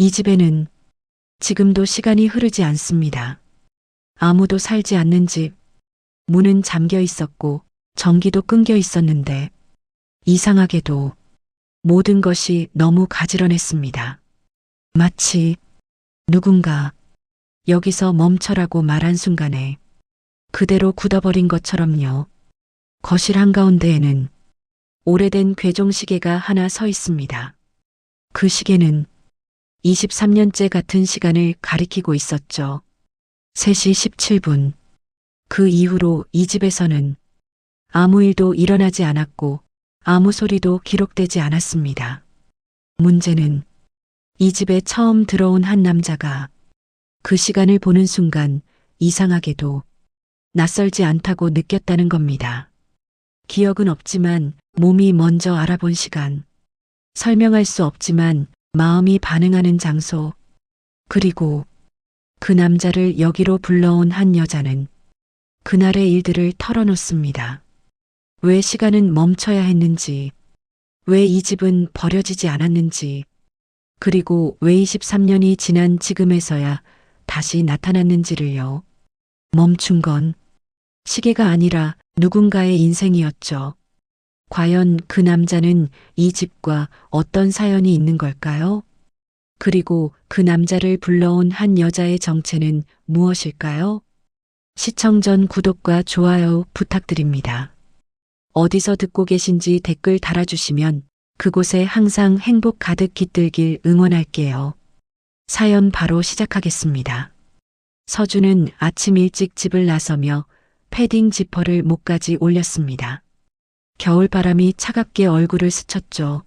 이 집에는 지금도 시간이 흐르지 않습니다. 아무도 살지 않는 집, 문은 잠겨 있었고 전기도 끊겨 있었는데 이상하게도 모든 것이 너무 가지런했습니다. 마치 누군가 여기서 멈춰라고 말한 순간에 그대로 굳어버린 것처럼요. 거실 한가운데에는 오래된 괴종시계가 하나 서 있습니다. 그 시계는 23년째 같은 시간을 가리키고 있었죠. 3시 17분. 그 이후로 이 집에서는 아무 일도 일어나지 않았고 아무 소리도 기록되지 않았습니다. 문제는 이 집에 처음 들어온 한 남자가 그 시간을 보는 순간 이상하게도 낯설지 않다고 느꼈다는 겁니다. 기억은 없지만 몸이 먼저 알아본 시간, 설명할 수 없지만 마음이 반응하는 장소, 그리고 그 남자를 여기로 불러온 한 여자는 그날의 일들을 털어놓습니다. 왜 시간은 멈춰야 했는지, 왜 이 집은 버려지지 않았는지, 그리고 왜 23년이 지난 지금에서야 다시 나타났는지를요. 멈춘 건 시계가 아니라 누군가의 인생이었죠. 과연 그 남자는 이 집과 어떤 사연이 있는 걸까요? 그리고 그 남자를 불러온 한 여자의 정체는 무엇일까요? 시청 전 구독과 좋아요 부탁드립니다. 어디서 듣고 계신지 댓글 달아주시면 그곳에 항상 행복 가득 깃들길 응원할게요. 사연 바로 시작하겠습니다. 서준은 아침 일찍 집을 나서며 패딩 지퍼를 목까지 올렸습니다. 겨울바람이 차갑게 얼굴을 스쳤죠.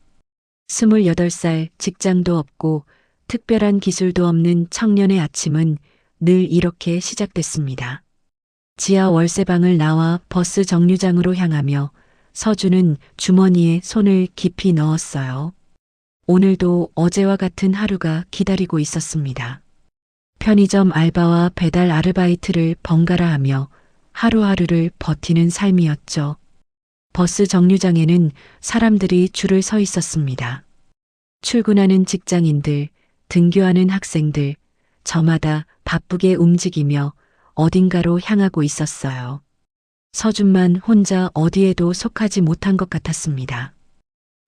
28살, 직장도 없고 특별한 기술도 없는 청년의 아침은 늘 이렇게 시작됐습니다. 지하 월세방을 나와 버스 정류장으로 향하며 서준은 주머니에 손을 깊이 넣었어요. 오늘도 어제와 같은 하루가 기다리고 있었습니다. 편의점 알바와 배달 아르바이트를 번갈아 하며 하루하루를 버티는 삶이었죠. 버스 정류장에는 사람들이 줄을 서 있었습니다. 출근하는 직장인들, 등교하는 학생들, 저마다 바쁘게 움직이며 어딘가로 향하고 있었어요. 서준만 혼자 어디에도 속하지 못한 것 같았습니다.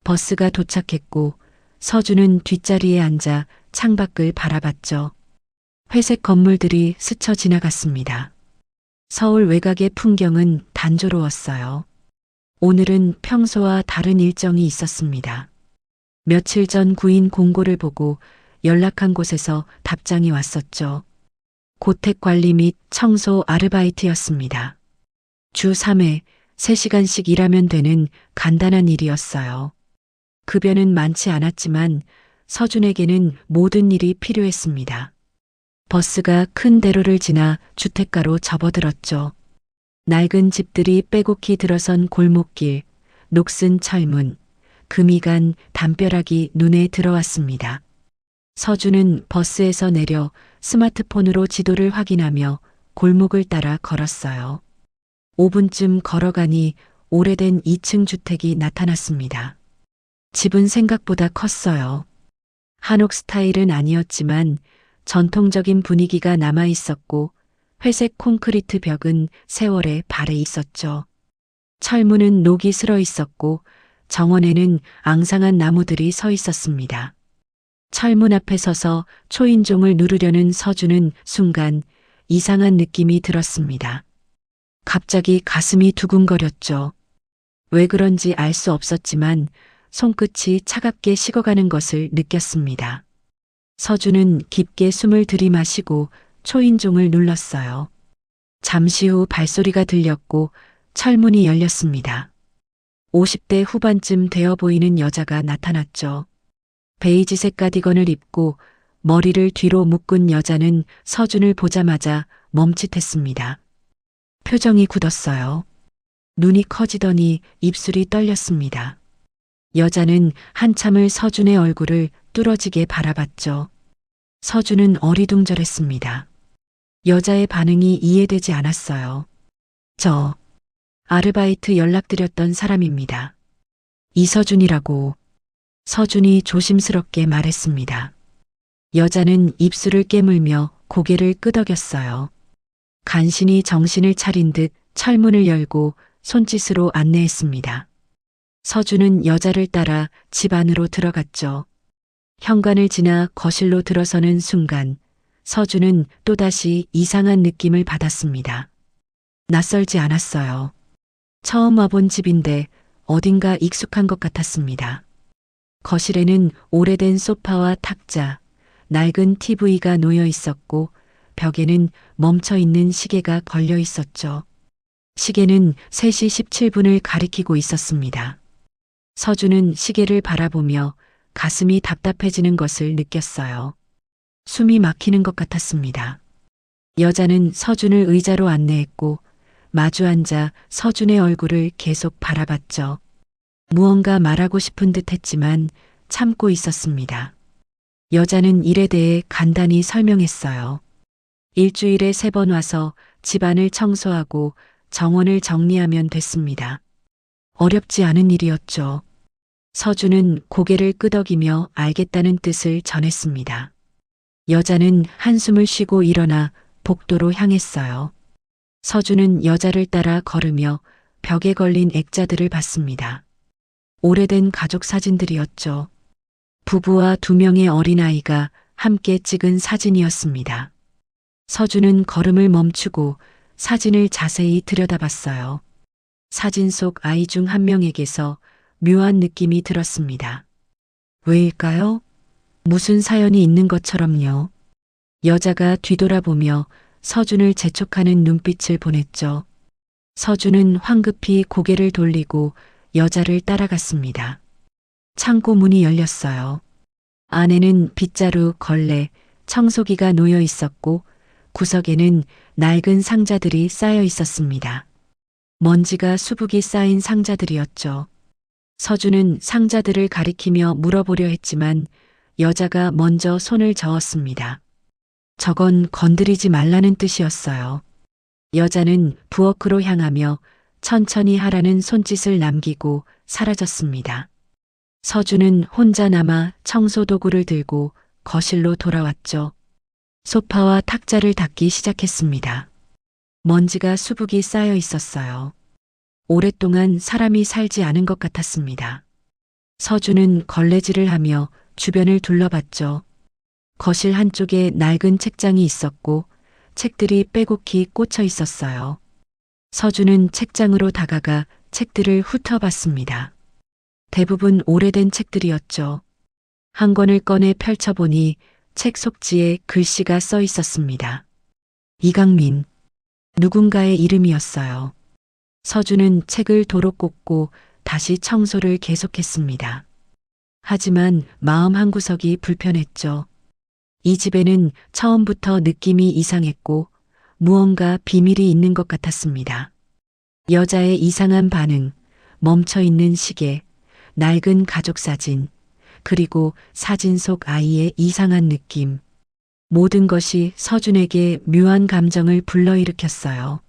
버스가 도착했고 서준은 뒷자리에 앉아 창밖을 바라봤죠. 회색 건물들이 스쳐 지나갔습니다. 서울 외곽의 풍경은 단조로웠어요. 오늘은 평소와 다른 일정이 있었습니다. 며칠 전 구인 공고를 보고 연락한 곳에서 답장이 왔었죠. 고택관리 및 청소 아르바이트였습니다. 주 3회 3시간씩 일하면 되는 간단한 일이었어요. 급여는 많지 않았지만 서준에게는 모든 일이 필요했습니다. 버스가 큰 대로를 지나 주택가로 접어들었죠. 낡은 집들이 빼곡히 들어선 골목길, 녹슨 철문, 금이 간 담벼락이 눈에 들어왔습니다. 서준은 버스에서 내려 스마트폰으로 지도를 확인하며 골목을 따라 걸었어요. 5분쯤 걸어가니 오래된 2층 주택이 나타났습니다. 집은 생각보다 컸어요. 한옥 스타일은 아니었지만 전통적인 분위기가 남아 있었고 회색 콘크리트 벽은 세월의 발에 있었죠. 철문은 녹이 슬어 있었고 정원에는 앙상한 나무들이 서 있었습니다. 철문 앞에 서서 초인종을 누르려는 서준은 순간 이상한 느낌이 들었습니다. 갑자기 가슴이 두근거렸죠. 왜 그런지 알 수 없었지만 손끝이 차갑게 식어가는 것을 느꼈습니다. 서준은 깊게 숨을 들이마시고 초인종을 눌렀어요. 잠시 후 발소리가 들렸고 철문이 열렸습니다. 50대 후반쯤 되어 보이는 여자가 나타났죠. 베이지색 가디건을 입고 머리를 뒤로 묶은 여자는 서준을 보자마자 멈칫했습니다. 표정이 굳었어요. 눈이 커지더니 입술이 떨렸습니다. 여자는 한참을 서준의 얼굴을 뚫어지게 바라봤죠. 서준은 어리둥절했습니다. 여자의 반응이 이해되지 않았어요. 저 아르바이트 연락드렸던 사람입니다. 이서준이라고 서준이 조심스럽게 말했습니다. 여자는 입술을 깨물며 고개를 끄덕였어요. 간신히 정신을 차린 듯 철문을 열고 손짓으로 안내했습니다. 서준은 여자를 따라 집 안으로 들어갔죠. 현관을 지나 거실로 들어서는 순간 서준은 또다시 이상한 느낌을 받았습니다. 낯설지 않았어요. 처음 와본 집인데 어딘가 익숙한 것 같았습니다. 거실에는 오래된 소파와 탁자, 낡은 TV가 놓여 있었고 벽에는 멈춰 있는 시계가 걸려 있었죠. 시계는 3시 17분을 가리키고 있었습니다. 서준은 시계를 바라보며 가슴이 답답해지는 것을 느꼈어요. 숨이 막히는 것 같았습니다. 여자는 서준을 의자로 안내했고 마주 앉아 서준의 얼굴을 계속 바라봤죠. 무언가 말하고 싶은 듯 했지만 참고 있었습니다. 여자는 일에 대해 간단히 설명했어요. 일주일에 3번 와서 집안을 청소하고 정원을 정리하면 됐습니다. 어렵지 않은 일이었죠. 서준은 고개를 끄덕이며 알겠다는 뜻을 전했습니다. 여자는 한숨을 쉬고 일어나 복도로 향했어요. 서준은 여자를 따라 걸으며 벽에 걸린 액자들을 봤습니다. 오래된 가족 사진들이었죠. 부부와 2명의 어린아이가 함께 찍은 사진이었습니다. 서준은 걸음을 멈추고 사진을 자세히 들여다봤어요. 사진 속 아이 중 한 명에게서 묘한 느낌이 들었습니다. 왜일까요? 무슨 사연이 있는 것처럼요. 여자가 뒤돌아보며 서준을 재촉하는 눈빛을 보냈죠. 서준은 황급히 고개를 돌리고 여자를 따라갔습니다. 창고 문이 열렸어요. 안에는 빗자루, 걸레, 청소기가 놓여 있었고 구석에는 낡은 상자들이 쌓여 있었습니다. 먼지가 수북이 쌓인 상자들이었죠. 서준은 상자들을 가리키며 물어보려 했지만 여자가 먼저 손을 저었습니다. 저건 건드리지 말라는 뜻이었어요. 여자는 부엌으로 향하며 천천히 하라는 손짓을 남기고 사라졌습니다. 서준은 혼자 남아 청소도구를 들고 거실로 돌아왔죠. 소파와 탁자를 닦기 시작했습니다. 먼지가 수북이 쌓여 있었어요. 오랫동안 사람이 살지 않은 것 같았습니다. 서준은 걸레질을 하며 주변을 둘러봤죠. 거실 한쪽에 낡은 책장이 있었고 책들이 빼곡히 꽂혀 있었어요. 서준은 책장으로 다가가 책들을 훑어봤습니다. 대부분 오래된 책들이었죠. 한 권을 꺼내 펼쳐보니 책 속지에 글씨가 써 있었습니다. 이강민. 누군가의 이름이었어요. 서준은 책을 도로 꽂고 다시 청소를 계속했습니다. 하지만 마음 한구석이 불편했죠. 이 집에는 처음부터 느낌이 이상했고 무언가 비밀이 있는 것 같았습니다. 여자의 이상한 반응, 멈춰 있는 시계, 낡은 가족 사진, 그리고 사진 속 아이의 이상한 느낌. 모든 것이 서준에게 묘한 감정을 불러일으켰어요.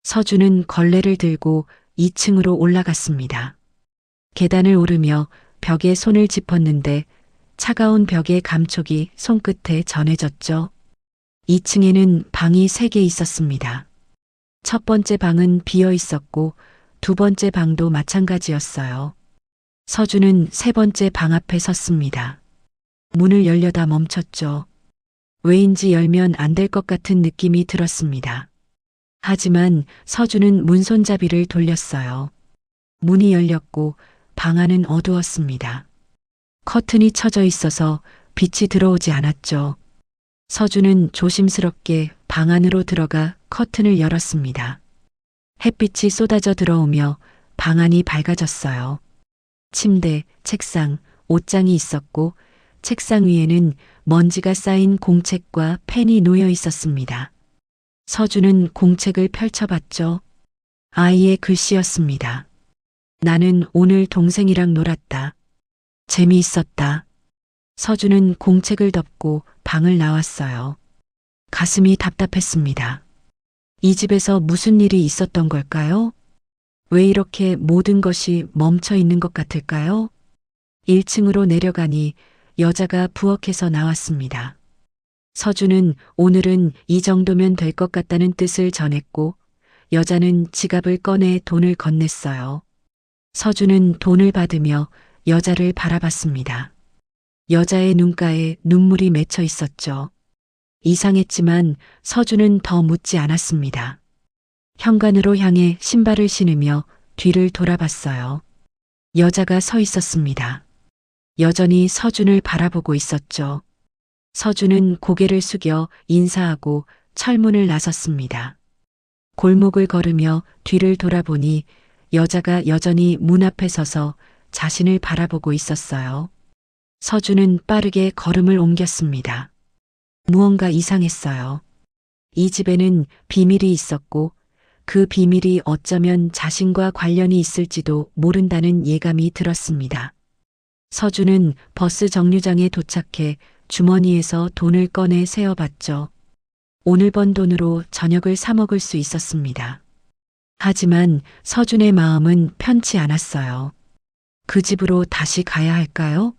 서준은 걸레를 들고 2층으로 올라갔습니다. 계단을 오르며 벽에 손을 짚었는데 차가운 벽의 감촉이 손끝에 전해졌죠. 2층에는 방이 3개 있었습니다. 첫 번째 방은 비어 있었고 2번째 방도 마찬가지였어요. 서준은 3번째 방 앞에 섰습니다. 문을 열려다 멈췄죠. 왜인지 열면 안 될 것 같은 느낌이 들었습니다. 하지만 서준은 문 손잡이를 돌렸어요. 문이 열렸고 방 안은 어두웠습니다. 커튼이 쳐져 있어서 빛이 들어오지 않았죠. 서준은 조심스럽게 방 안으로 들어가 커튼을 열었습니다. 햇빛이 쏟아져 들어오며 방 안이 밝아졌어요. 침대, 책상, 옷장이 있었고 책상 위에는 먼지가 쌓인 공책과 펜이 놓여 있었습니다. 서준은 공책을 펼쳐봤죠. 아이의 글씨였습니다. 나는 오늘 동생이랑 놀았다. 재미있었다. 서준은 공책을 덮고 방을 나왔어요. 가슴이 답답했습니다. 이 집에서 무슨 일이 있었던 걸까요? 왜 이렇게 모든 것이 멈춰 있는 것 같을까요? 1층으로 내려가니 여자가 부엌에서 나왔습니다. 서준은 오늘은 이 정도면 될 것 같다는 뜻을 전했고 여자는 지갑을 꺼내 돈을 건넸어요. 서준은 돈을 받으며 여자를 바라봤습니다. 여자의 눈가에 눈물이 맺혀 있었죠. 이상했지만 서준은 더 묻지 않았습니다. 현관으로 향해 신발을 신으며 뒤를 돌아봤어요. 여자가 서 있었습니다. 여전히 서준을 바라보고 있었죠. 서준은 고개를 숙여 인사하고 철문을 나섰습니다. 골목을 걸으며 뒤를 돌아보니 여자가 여전히 문 앞에 서서 자신을 바라보고 있었어요. 서준은 빠르게 걸음을 옮겼습니다. 무언가 이상했어요. 이 집에는 비밀이 있었고 그 비밀이 어쩌면 자신과 관련이 있을지도 모른다는 예감이 들었습니다. 서준은 버스 정류장에 도착해 주머니에서 돈을 꺼내 세어봤죠. 오늘 번 돈으로 저녁을 사 먹을 수 있었습니다. 하지만 서준의 마음은 편치 않았어요. 그 집으로 다시 가야 할까요?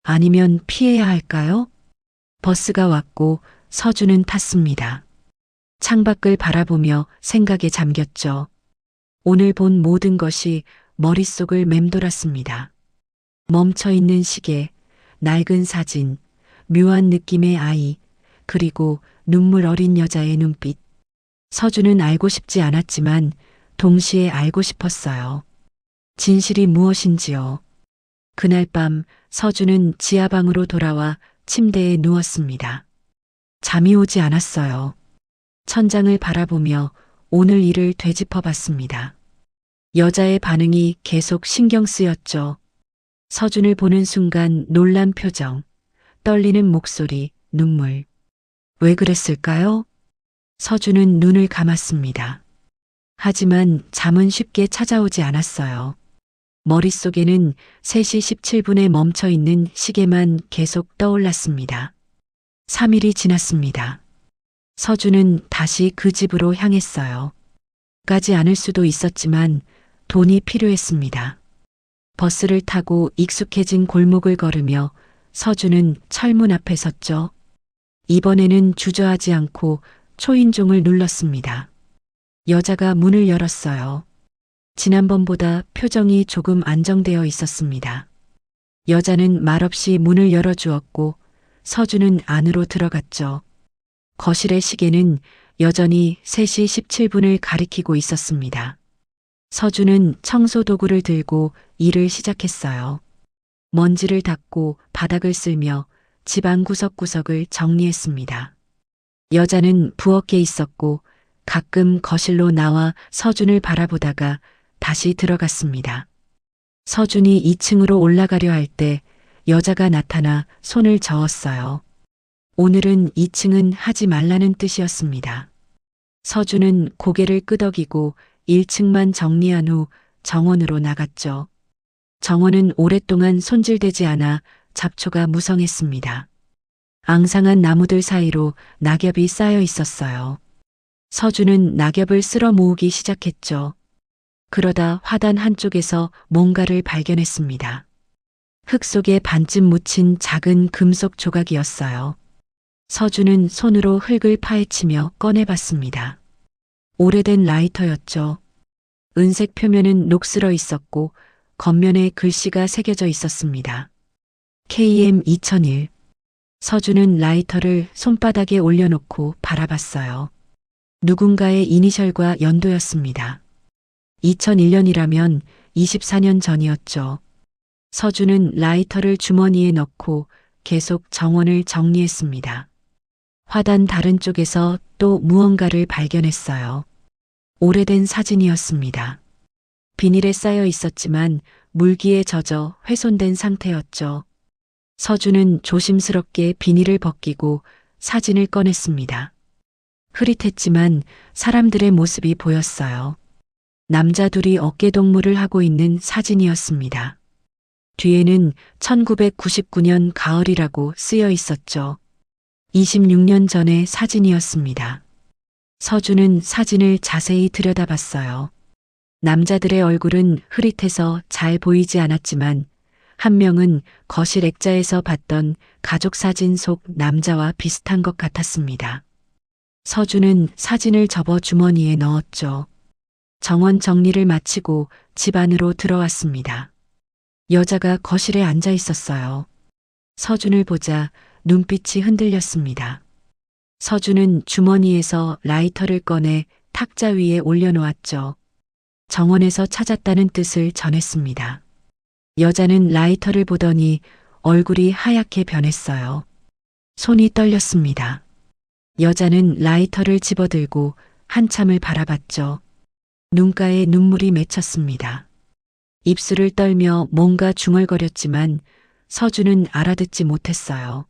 아니면 피해야 할까요? 버스가 왔고 서준은 탔습니다. 창밖을 바라보며 생각에 잠겼죠. 오늘 본 모든 것이 머릿속을 맴돌았습니다. 멈춰있는 시계, 낡은 사진, 묘한 느낌의 아이, 그리고 눈물 어린 여자의 눈빛. 서준은 알고 싶지 않았지만 동시에 알고 싶었어요. 진실이 무엇인지요. 그날 밤 서준은 지하방으로 돌아와 침대에 누웠습니다. 잠이 오지 않았어요. 천장을 바라보며 오늘 일을 되짚어 봤습니다. 여자의 반응이 계속 신경 쓰였죠. 서준을 보는 순간 놀란 표정, 떨리는 목소리, 눈물. 왜 그랬을까요? 서준은 눈을 감았습니다. 하지만 잠은 쉽게 찾아오지 않았어요. 머릿속에는 3시 17분에 멈춰 있는 시계만 계속 떠올랐습니다. 3일이 지났습니다. 서준은 다시 그 집으로 향했어요. 가지 않을 수도 있었지만 돈이 필요했습니다. 버스를 타고 익숙해진 골목을 걸으며 서준은 철문 앞에 섰죠. 이번에는 주저하지 않고 초인종을 눌렀습니다. 여자가 문을 열었어요. 지난번보다 표정이 조금 안정되어 있었습니다. 여자는 말없이 문을 열어주었고 서준은 안으로 들어갔죠. 거실의 시계는 여전히 3시 17분을 가리키고 있었습니다. 서준은 청소 도구를 들고 일을 시작했어요. 먼지를 닦고 바닥을 쓸며 집안 구석구석을 정리했습니다. 여자는 부엌에 있었고 가끔 거실로 나와 서준을 바라보다가 다시 들어갔습니다. 서준이 2층으로 올라가려 할 때 여자가 나타나 손을 저었어요. 오늘은 2층은 하지 말라는 뜻이었습니다. 서준은 고개를 끄덕이고 1층만 정리한 후 정원으로 나갔죠. 정원은 오랫동안 손질되지 않아 잡초가 무성했습니다. 앙상한 나무들 사이로 낙엽이 쌓여 있었어요. 서준은 낙엽을 쓸어 모으기 시작했죠. 그러다 화단 한쪽에서 뭔가를 발견했습니다. 흙 속에 반쯤 묻힌 작은 금속 조각이었어요. 서준은 손으로 흙을 파헤치며 꺼내봤습니다. 오래된 라이터였죠. 은색 표면은 녹슬어 있었고 겉면에 글씨가 새겨져 있었습니다. KM 2001. 서준은 라이터를 손바닥에 올려놓고 바라봤어요. 누군가의 이니셜과 연도였습니다. 2001년이라면 24년 전이었죠. 서준은 라이터를 주머니에 넣고 계속 정원을 정리했습니다. 화단 다른 쪽에서 또 무언가를 발견했어요. 오래된 사진이었습니다. 비닐에 쌓여 있었지만 물기에 젖어 훼손된 상태였죠. 서준은 조심스럽게 비닐을 벗기고 사진을 꺼냈습니다. 흐릿했지만 사람들의 모습이 보였어요. 남자 둘이 어깨동무를 하고 있는 사진이었습니다. 뒤에는 1999년 가을이라고 쓰여 있었죠. 26년 전의 사진이었습니다. 서준은 사진을 자세히 들여다봤어요. 남자들의 얼굴은 흐릿해서 잘 보이지 않았지만 한 명은 거실 액자에서 봤던 가족 사진 속 남자와 비슷한 것 같았습니다. 서준은 사진을 접어 주머니에 넣었죠. 정원 정리를 마치고 집 안으로 들어왔습니다. 여자가 거실에 앉아 있었어요. 서준을 보자 눈빛이 흔들렸습니다. 서준은 주머니에서 라이터를 꺼내 탁자 위에 올려놓았죠. 정원에서 찾았다는 뜻을 전했습니다. 여자는 라이터를 보더니 얼굴이 하얗게 변했어요. 손이 떨렸습니다. 여자는 라이터를 집어들고 한참을 바라봤죠. 눈가에 눈물이 맺혔습니다. 입술을 떨며 뭔가 중얼거렸지만 서준은 알아듣지 못했어요.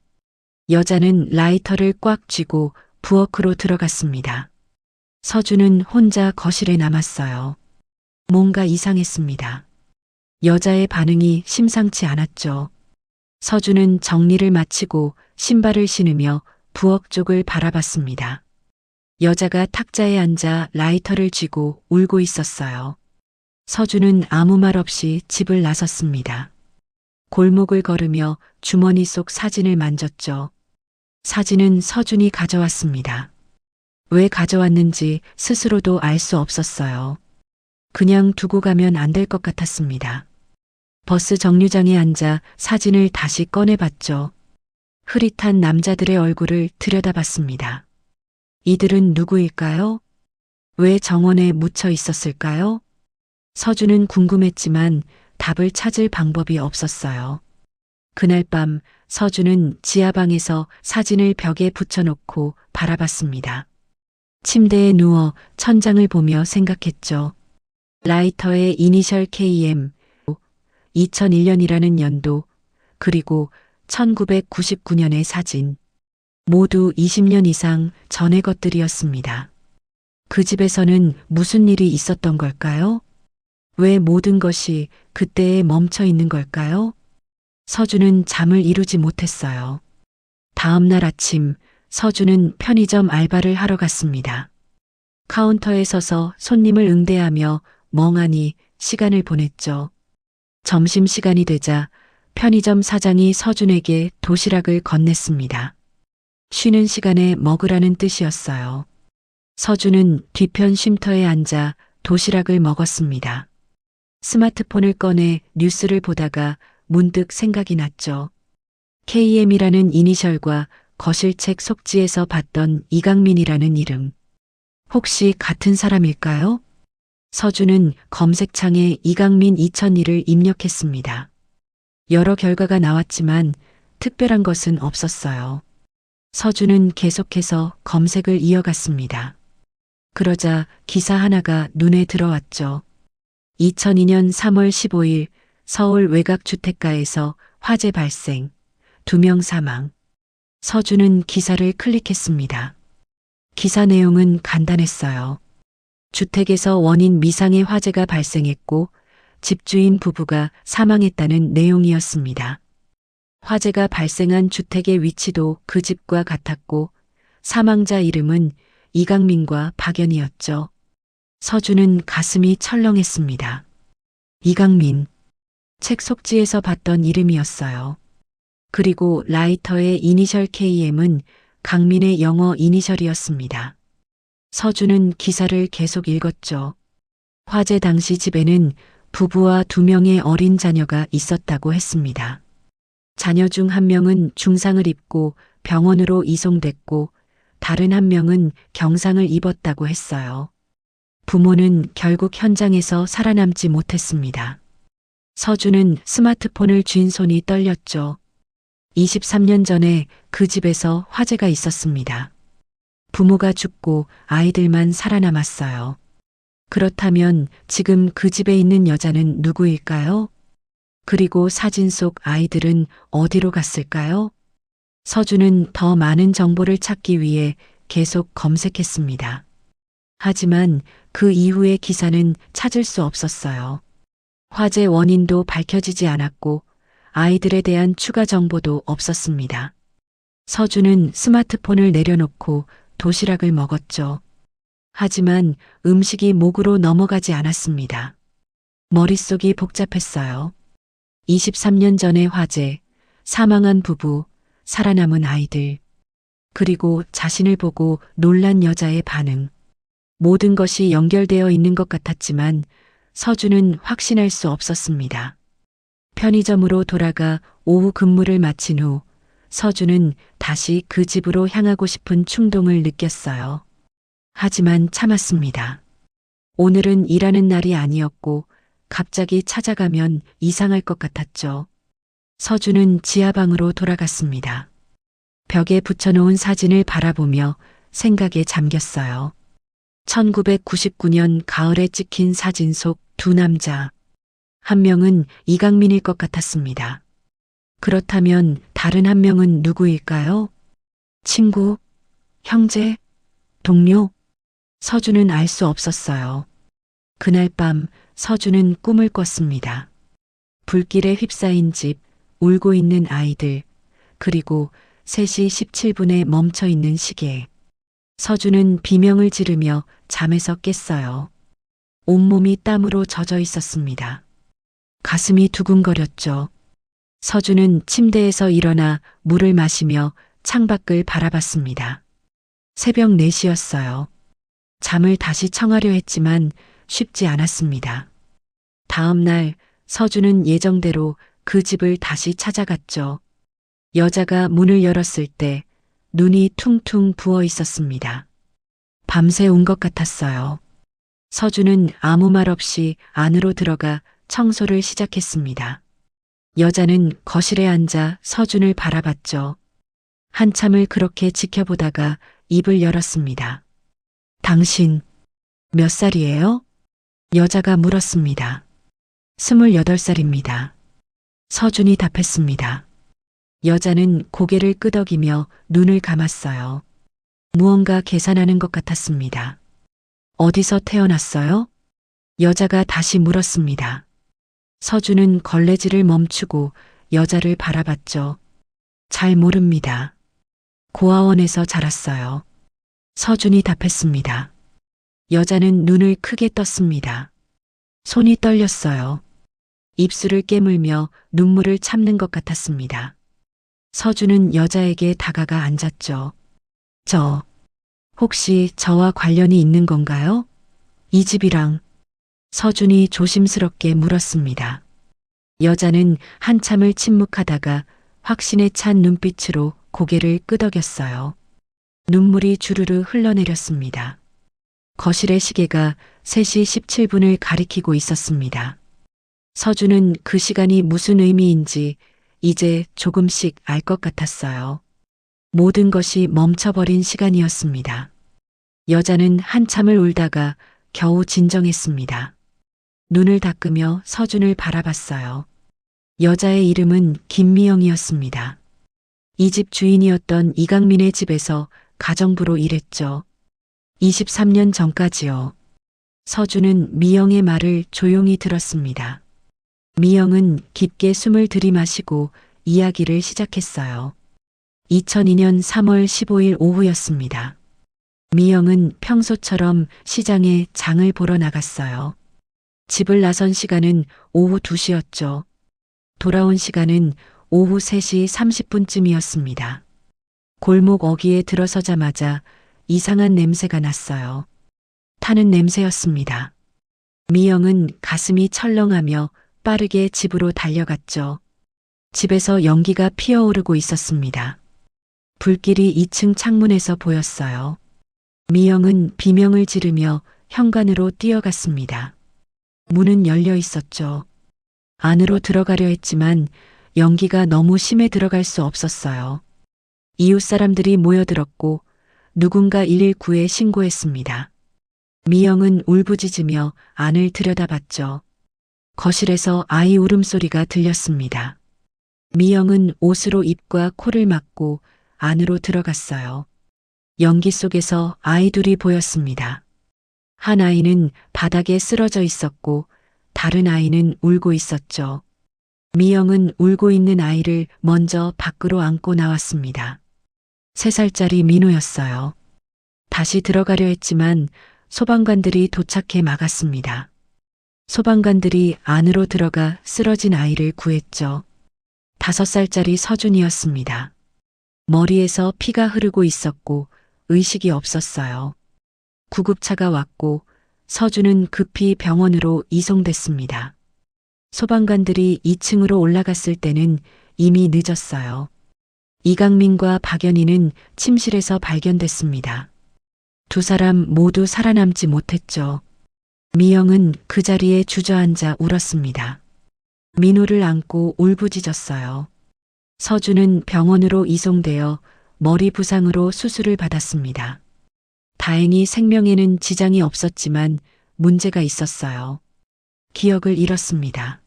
여자는 라이터를 꽉 쥐고 부엌으로 들어갔습니다. 서준은 혼자 거실에 남았어요. 뭔가 이상했습니다. 여자의 반응이 심상치 않았죠. 서준은 정리를 마치고 신발을 신으며 부엌 쪽을 바라봤습니다. 여자가 탁자에 앉아 라이터를 쥐고 울고 있었어요. 서준은 아무 말 없이 집을 나섰습니다. 골목을 걸으며 주머니 속 사진을 만졌죠. 사진은 서준이 가져왔습니다. 왜 가져왔는지 스스로도 알 수 없었어요. 그냥 두고 가면 안 될 것 같았습니다. 버스 정류장에 앉아 사진을 다시 꺼내봤죠. 흐릿한 남자들의 얼굴을 들여다봤습니다. 이들은 누구일까요? 왜 정원에 묻혀 있었을까요? 서준은 궁금했지만 답을 찾을 방법이 없었어요. 그날 밤 서준은 지하방에서 사진을 벽에 붙여놓고 바라봤습니다. 침대에 누워 천장을 보며 생각했죠. 라이터의 이니셜 KM, 2001년이라는 연도, 그리고 1999년의 사진. 모두 20년 이상 전의 것들이었습니다. 그 집에서는 무슨 일이 있었던 걸까요? 왜 모든 것이 그때에 멈춰 있는 걸까요? 서준은 잠을 이루지 못했어요. 다음 날 아침 서준은 편의점 알바를 하러 갔습니다. 카운터에 서서 손님을 응대하며 멍하니 시간을 보냈죠. 점심시간이 되자 편의점 사장이 서준에게 도시락을 건넸습니다. 쉬는 시간에 먹으라는 뜻이었어요. 서준은 뒤편 쉼터에 앉아 도시락을 먹었습니다. 스마트폰을 꺼내 뉴스를 보다가 문득 생각이 났죠. KM이라는 이니셜과 거실책 속지에서 봤던 이강민이라는 이름. 혹시 같은 사람일까요? 서준은 검색창에 이강민 2002를 입력했습니다. 여러 결과가 나왔지만 특별한 것은 없었어요. 서준은 계속해서 검색을 이어갔습니다. 그러자 기사 하나가 눈에 들어왔죠. 2002년 3월 15일 서울 외곽주택가에서 화재 발생, 2명 사망. 서준은 기사를 클릭했습니다. 기사 내용은 간단했어요. 주택에서 원인 미상의 화재가 발생했고 집주인 부부가 사망했다는 내용이었습니다. 화재가 발생한 주택의 위치도 그 집과 같았고 사망자 이름은 이강민과 박연이었죠. 서준은 가슴이 철렁했습니다. 이강민. 책 속지에서 봤던 이름이었어요. 그리고 라이터의 이니셜 KM은 강민의 영어 이니셜이었습니다. 서준은 기사를 계속 읽었죠. 화재 당시 집에는 부부와 2명의 어린 자녀가 있었다고 했습니다. 자녀 중 한 명은 중상을 입고 병원으로 이송됐고 다른 한 명은 경상을 입었다고 했어요. 부모는 결국 현장에서 살아남지 못했습니다. 서준은 스마트폰을 쥔 손이 떨렸죠. 23년 전에 그 집에서 화재가 있었습니다. 부모가 죽고 아이들만 살아남았어요. 그렇다면 지금 그 집에 있는 여자는 누구일까요? 그리고 사진 속 아이들은 어디로 갔을까요? 서준은 더 많은 정보를 찾기 위해 계속 검색했습니다. 하지만 그 이후의 기사는 찾을 수 없었어요. 화재 원인도 밝혀지지 않았고 아이들에 대한 추가 정보도 없었습니다. 서준은 스마트폰을 내려놓고 도시락을 먹었죠. 하지만 음식이 목으로 넘어가지 않았습니다. 머릿속이 복잡했어요. 23년 전의 화재, 사망한 부부, 살아남은 아이들, 그리고 자신을 보고 놀란 여자의 반응. 모든 것이 연결되어 있는 것 같았지만 서준은 확신할 수 없었습니다. 편의점으로 돌아가 오후 근무를 마친 후 서준은 다시 그 집으로 향하고 싶은 충동을 느꼈어요. 하지만 참았습니다. 오늘은 일하는 날이 아니었고 갑자기 찾아가면 이상할 것 같았죠. 서준은 지하방으로 돌아갔습니다. 벽에 붙여놓은 사진을 바라보며 생각에 잠겼어요. 1999년 가을에 찍힌 사진 속 두 남자. 한 명은 이강민일 것 같았습니다. 그렇다면 다른 한 명은 누구일까요? 친구, 형제, 동료? 서준은 알 수 없었어요. 그날 밤 서준은 꿈을 꿨습니다. 불길에 휩싸인 집, 울고 있는 아이들, 그리고 3시 17분에 멈춰 있는 시계. 서준은 비명을 지르며 잠에서 깼어요. 온몸이 땀으로 젖어 있었습니다. 가슴이 두근거렸죠. 서준은 침대에서 일어나 물을 마시며 창밖을 바라봤습니다. 새벽 4시였어요. 잠을 다시 청하려 했지만 쉽지 않았습니다. 다음 날 서준은 예정대로 그 집을 다시 찾아갔죠. 여자가 문을 열었을 때 눈이 퉁퉁 부어 있었습니다. 밤새 운 것 같았어요. 서준은 아무 말 없이 안으로 들어가 청소를 시작했습니다. 여자는 거실에 앉아 서준을 바라봤죠. 한참을 그렇게 지켜보다가 입을 열었습니다. 당신 몇 살이에요? 여자가 물었습니다. 28살입니다. 서준이 답했습니다. 여자는 고개를 끄덕이며 눈을 감았어요. 무언가 계산하는 것 같았습니다. 어디서 태어났어요? 여자가 다시 물었습니다. 서준은 걸레질을 멈추고 여자를 바라봤죠. 잘 모릅니다. 고아원에서 자랐어요. 서준이 답했습니다. 여자는 눈을 크게 떴습니다. 손이 떨렸어요. 입술을 깨물며 눈물을 참는 것 같았습니다. 서준은 여자에게 다가가 앉았죠. 혹시 저와 관련이 있는 건가요? 이 집이랑. 서준이 조심스럽게 물었습니다. 여자는 한참을 침묵하다가 확신에 찬 눈빛으로 고개를 끄덕였어요. 눈물이 주르르 흘러내렸습니다. 거실의 시계가 3시 17분을 가리키고 있었습니다. 서준은 그 시간이 무슨 의미인지 이제 조금씩 알 것 같았어요. 모든 것이 멈춰버린 시간이었습니다. 여자는 한참을 울다가 겨우 진정했습니다. 눈을 닦으며 서준을 바라봤어요. 여자의 이름은 김미영이었습니다. 이 집 주인이었던 이강민의 집에서 가정부로 일했죠. 23년 전까지요. 서준은 미영의 말을 조용히 들었습니다. 미영은 깊게 숨을 들이마시고 이야기를 시작했어요. 2002년 3월 15일 오후였습니다. 미영은 평소처럼 시장에 장을 보러 나갔어요. 집을 나선 시간은 오후 2시였죠. 돌아온 시간은 오후 3시 30분쯤이었습니다. 골목 어귀에 들어서자마자 이상한 냄새가 났어요. 타는 냄새였습니다. 미영은 가슴이 철렁하며 빠르게 집으로 달려갔죠. 집에서 연기가 피어오르고 있었습니다. 불길이 2층 창문에서 보였어요. 미영은 비명을 지르며 현관으로 뛰어갔습니다. 문은 열려 있었죠. 안으로 들어가려 했지만 연기가 너무 심해 들어갈 수 없었어요. 이웃 사람들이 모여들었고 누군가 119에 신고했습니다. 미영은 울부짖으며 안을 들여다봤죠. 거실에서 아이 울음소리가 들렸습니다. 미영은 옷으로 입과 코를 막고 안으로 들어갔어요. 연기 속에서 아이 둘이 보였습니다. 한 아이는 바닥에 쓰러져 있었고 다른 아이는 울고 있었죠. 미영은 울고 있는 아이를 먼저 밖으로 안고 나왔습니다. 3살짜리 민호였어요. 다시 들어가려 했지만 소방관들이 도착해 막았습니다. 소방관들이 안으로 들어가 쓰러진 아이를 구했죠. 5살짜리 서준이었습니다. 머리에서 피가 흐르고 있었고 의식이 없었어요. 구급차가 왔고 서준은 급히 병원으로 이송됐습니다. 소방관들이 2층으로 올라갔을 때는 이미 늦었어요. 이강민과 박연희는 침실에서 발견됐습니다. 두 사람 모두 살아남지 못했죠. 미영은 그 자리에 주저앉아 울었습니다. 민호를 안고 울부짖었어요. 서준은 병원으로 이송되어 머리 부상으로 수술을 받았습니다. 다행히 생명에는 지장이 없었지만 문제가 있었어요. 기억을 잃었습니다.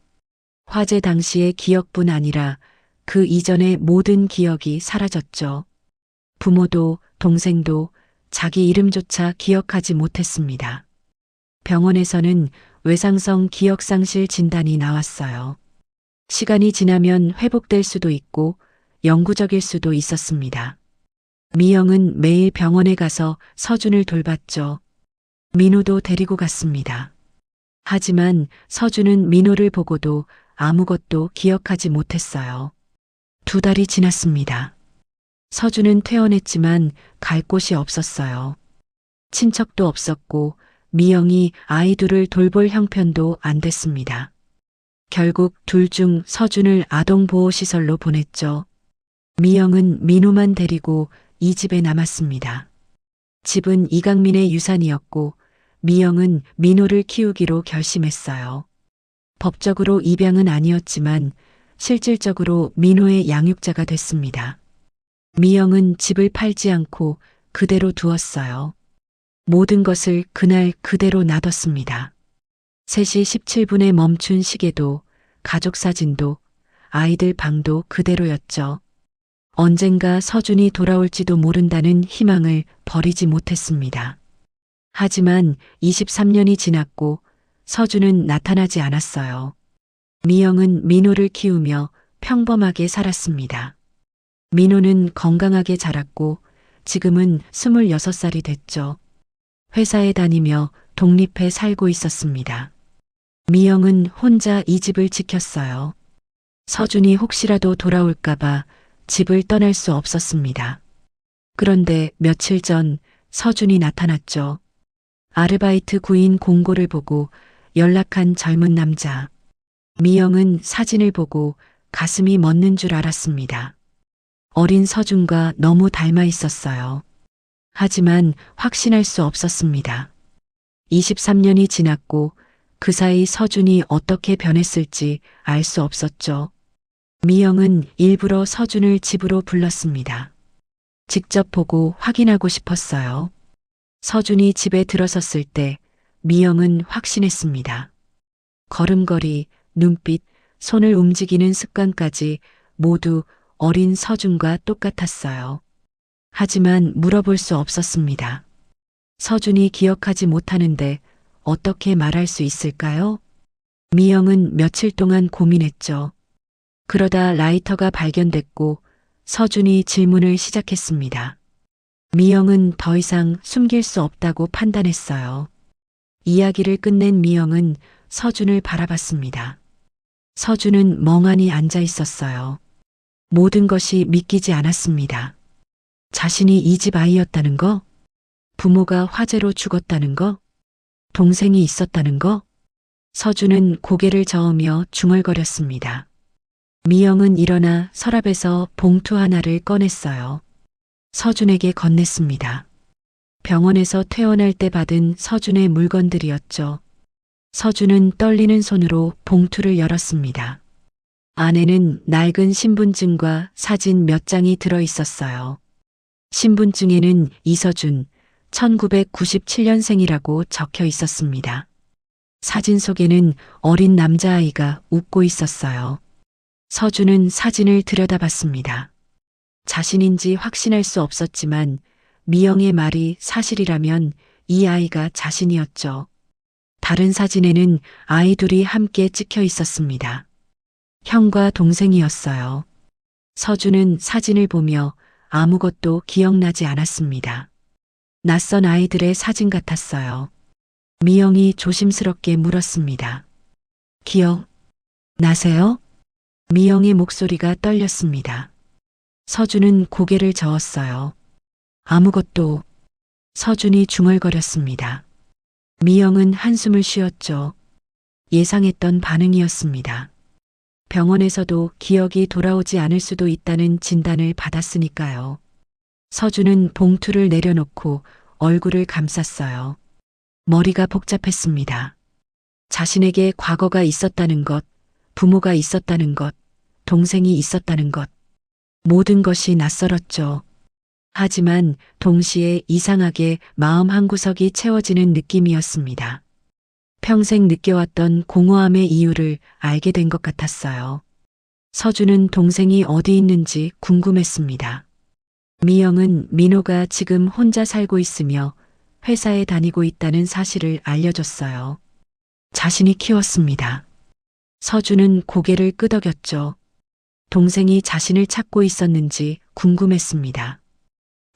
화재 당시의 기억뿐 아니라 그 이전의 모든 기억이 사라졌죠. 부모도 동생도 자기 이름조차 기억하지 못했습니다. 병원에서는 외상성 기억상실 진단이 나왔어요. 시간이 지나면 회복될 수도 있고 영구적일 수도 있었습니다. 미영은 매일 병원에 가서 서준을 돌봤죠. 민호도 데리고 갔습니다. 하지만 서준은 민호를 보고도 아무것도 기억하지 못했어요. 2달이 지났습니다. 서준은 퇴원했지만 갈 곳이 없었어요. 친척도 없었고 미영이 아이 둘을 돌볼 형편도 안 됐습니다. 결국 둘 중 서준을 아동보호시설로 보냈죠. 미영은 민호만 데리고 이 집에 남았습니다. 집은 이강민의 유산이었고 미영은 민호를 키우기로 결심했어요. 법적으로 입양은 아니었지만 실질적으로 민호의 양육자가 됐습니다. 미영은 집을 팔지 않고 그대로 두었어요. 모든 것을 그날 그대로 놔뒀습니다. 3시 17분에 멈춘 시계도 가족 사진도 아이들 방도 그대로였죠. 언젠가 서준이 돌아올지도 모른다는 희망을 버리지 못했습니다. 하지만 23년이 지났고 서준은 나타나지 않았어요. 미영은 민호를 키우며 평범하게 살았습니다. 민호는 건강하게 자랐고 지금은 26살이 됐죠. 회사에 다니며 독립해 살고 있었습니다. 미영은 혼자 이 집을 지켰어요. 서준이 혹시라도 돌아올까봐 집을 떠날 수 없었습니다. 그런데 며칠 전 서준이 나타났죠. 아르바이트 구인 공고를 보고 연락한 젊은 남자. 미영은 사진을 보고 가슴이 멎는 줄 알았습니다. 어린 서준과 너무 닮아 있었어요. 하지만 확신할 수 없었습니다. 23년이 지났고 그 사이 서준이 어떻게 변했을지 알 수 없었죠. 미영은 일부러 서준을 집으로 불렀습니다. 직접 보고 확인하고 싶었어요. 서준이 집에 들어섰을 때 미영은 확신했습니다. 걸음걸이, 눈빛, 손을 움직이는 습관까지 모두 어린 서준과 똑같았어요. 하지만 물어볼 수 없었습니다. 서준이 기억하지 못하는데 어떻게 말할 수 있을까요? 미영은 며칠 동안 고민했죠. 그러다 라이터가 발견됐고 서준이 질문을 시작했습니다. 미영은 더 이상 숨길 수 없다고 판단했어요. 이야기를 끝낸 미영은 서준을 바라봤습니다. 서준은 멍하니 앉아 있었어요. 모든 것이 믿기지 않았습니다. 자신이 이 집 아이였다는 거? 부모가 화재로 죽었다는 거? 동생이 있었다는 거? 서준은 고개를 저으며 중얼거렸습니다. 미영은 일어나 서랍에서 봉투 하나를 꺼냈어요. 서준에게 건넸습니다. 병원에서 퇴원할 때 받은 서준의 물건들이었죠. 서준은 떨리는 손으로 봉투를 열었습니다. 안에는 낡은 신분증과 사진 몇 장이 들어 있었어요. 신분증에는 이서준, 1997년생이라고 적혀 있었습니다. 사진 속에는 어린 남자아이가 웃고 있었어요. 서준은 사진을 들여다봤습니다. 자신인지 확신할 수 없었지만 미영의 말이 사실이라면 이 아이가 자신이었죠. 다른 사진에는 아이 둘이 함께 찍혀 있었습니다. 형과 동생이었어요. 서준은 사진을 보며 아무것도 기억나지 않았습니다. 낯선 아이들의 사진 같았어요. 미영이 조심스럽게 물었습니다. 기억 나세요? 미영의 목소리가 떨렸습니다. 서준은 고개를 저었어요. 아무것도. 서준이 중얼거렸습니다. 미영은 한숨을 쉬었죠. 예상했던 반응이었습니다. 병원에서도 기억이 돌아오지 않을 수도 있다는 진단을 받았으니까요. 서준은 봉투를 내려놓고 얼굴을 감쌌어요. 머리가 복잡했습니다. 자신에게 과거가 있었다는 것, 부모가 있었다는 것, 동생이 있었다는 것. 모든 것이 낯설었죠. 하지만 동시에 이상하게 마음 한구석이 채워지는 느낌이었습니다. 평생 느껴왔던 공허함의 이유를 알게 된 것 같았어요. 서준은 동생이 어디 있는지 궁금했습니다. 미영은 민호가 지금 혼자 살고 있으며 회사에 다니고 있다는 사실을 알려줬어요. 자신이 키웠습니다. 서준은 고개를 끄덕였죠. 동생이 자신을 찾고 있었는지 궁금했습니다.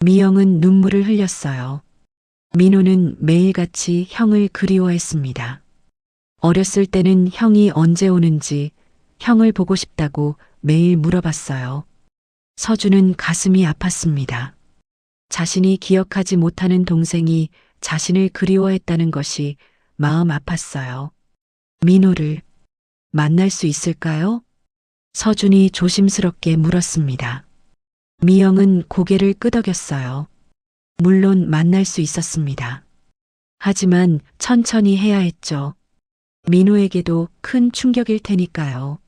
미영은 눈물을 흘렸어요. 민호는 매일같이 형을 그리워했습니다. 어렸을 때는 형이 언제 오는지 형을 보고 싶다고 매일 물어봤어요. 서준은 가슴이 아팠습니다. 자신이 기억하지 못하는 동생이 자신을 그리워했다는 것이 마음 아팠어요. 민호를 만날 수 있을까요? 서준이 조심스럽게 물었습니다. 미영은 고개를 끄덕였어요. 물론 만날 수 있었습니다. 하지만 천천히 해야 했죠. 민호에게도 큰 충격일 테니까요.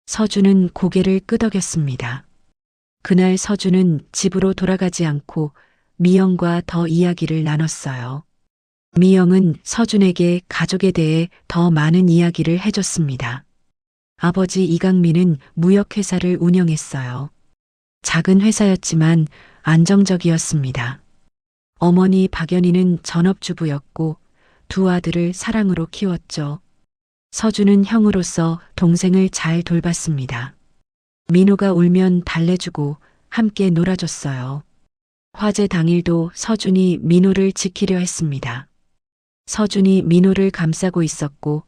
서준은 고개를 끄덕였습니다. 그날 서준은 집으로 돌아가지 않고 미영과 더 이야기를 나눴어요. 미영은 서준에게 가족에 대해 더 많은 이야기를 해줬습니다. 아버지 이강민은 무역회사를 운영했어요. 작은 회사였지만 안정적이었습니다. 어머니 박연희는 전업주부였고 두 아들을 사랑으로 키웠죠. 서준은 형으로서 동생을 잘 돌봤습니다. 민호가 울면 달래주고 함께 놀아줬어요. 화재 당일도 서준이 민호를 지키려 했습니다. 서준이 민호를 감싸고 있었고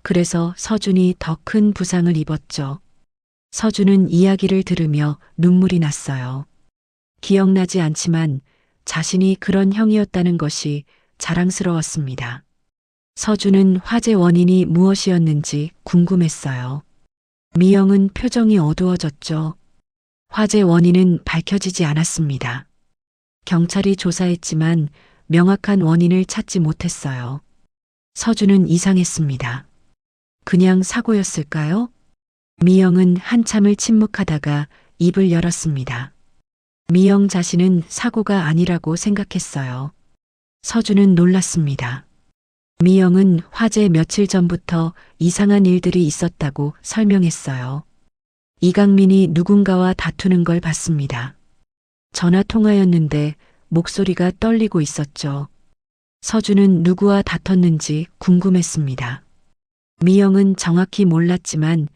그래서 서준이 더 큰 부상을 입었죠. 서준은 이야기를 들으며 눈물이 났어요. 기억나지 않지만 자신이 그런 형이었다는 것이 자랑스러웠습니다. 서준은 화재 원인이 무엇이었는지 궁금했어요. 미영은 표정이 어두워졌죠. 화재 원인은 밝혀지지 않았습니다. 경찰이 조사했지만 명확한 원인을 찾지 못했어요. 서준은 이상했습니다. 그냥 사고였을까요? 미영은 한참을 침묵하다가 입을 열었습니다. 미영 자신은 사고가 아니라고 생각했어요. 서준은 놀랐습니다. 미영은 화재 며칠 전부터 이상한 일들이 있었다고 설명했어요. 이강민이 누군가와 다투는 걸 봤습니다. 전화 통화였는데 목소리가 떨리고 있었죠. 서준은 누구와 다퉜는지 궁금했습니다. 미영은 정확히 몰랐지만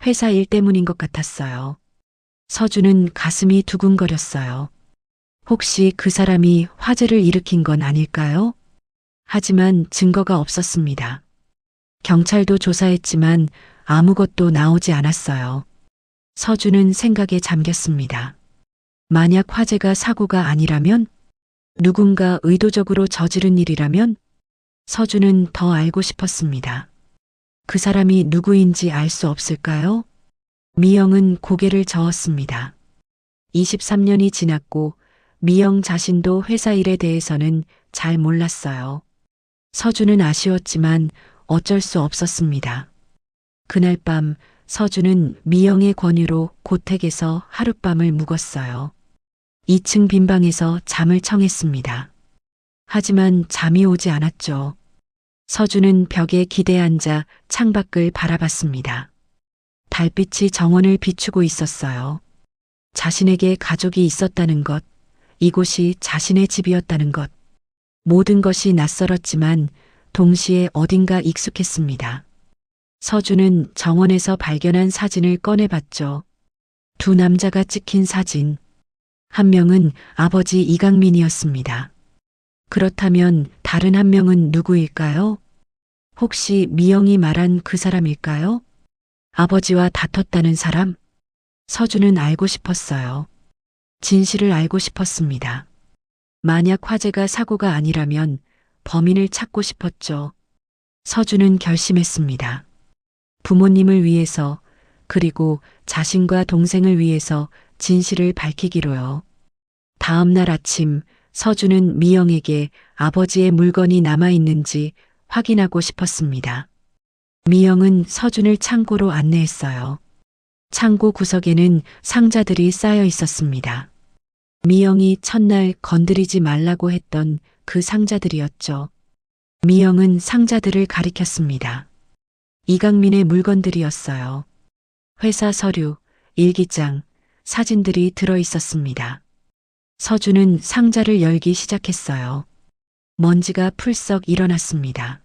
회사 일 때문인 것 같았어요. 서준은 가슴이 두근거렸어요. 혹시 그 사람이 화재를 일으킨 건 아닐까요? 하지만 증거가 없었습니다. 경찰도 조사했지만 아무것도 나오지 않았어요. 서준은 생각에 잠겼습니다. 만약 화재가 사고가 아니라면? 누군가 의도적으로 저지른 일이라면? 서준은 더 알고 싶었습니다. 그 사람이 누구인지 알 수 없을까요? 미영은 고개를 저었습니다. 23년이 지났고 미영 자신도 회사 일에 대해서는 잘 몰랐어요. 서준은 아쉬웠지만 어쩔 수 없었습니다. 그날 밤 서준은 미영의 권유로 고택에서 하룻밤을 묵었어요. 2층 빈방에서 잠을 청했습니다. 하지만 잠이 오지 않았죠. 서준은 벽에 기대 앉아 창밖을 바라봤습니다. 달빛이 정원을 비추고 있었어요. 자신에게 가족이 있었다는 것, 이곳이 자신의 집이었다는 것, 모든 것이 낯설었지만 동시에 어딘가 익숙했습니다. 서준은 정원에서 발견한 사진을 꺼내봤죠. 두 남자가 찍힌 사진. 한 명은 아버지 이강민이었습니다. 그렇다면 다른 한 명은 누구일까요? 혹시 미영이 말한 그 사람일까요? 아버지와 다퉜다는 사람? 서준은 알고 싶었어요. 진실을 알고 싶었습니다. 만약 화재가 사고가 아니라면 범인을 찾고 싶었죠. 서준은 결심했습니다. 부모님을 위해서, 그리고 자신과 동생을 위해서 진실을 밝히기로요. 다음 날 아침 서준은 미영에게 아버지의 물건이 남아있는지 확인하고 싶었습니다. 미영은 서준을 창고로 안내했어요. 창고 구석에는 상자들이 쌓여 있었습니다. 미영이 첫날 건드리지 말라고 했던 그 상자들이었죠. 미영은 상자들을 가리켰습니다. 이강민의 물건들이었어요. 회사 서류, 일기장, 사진들이 들어 있었습니다. 서준은 상자를 열기 시작했어요. 먼지가 풀썩 일어났습니다.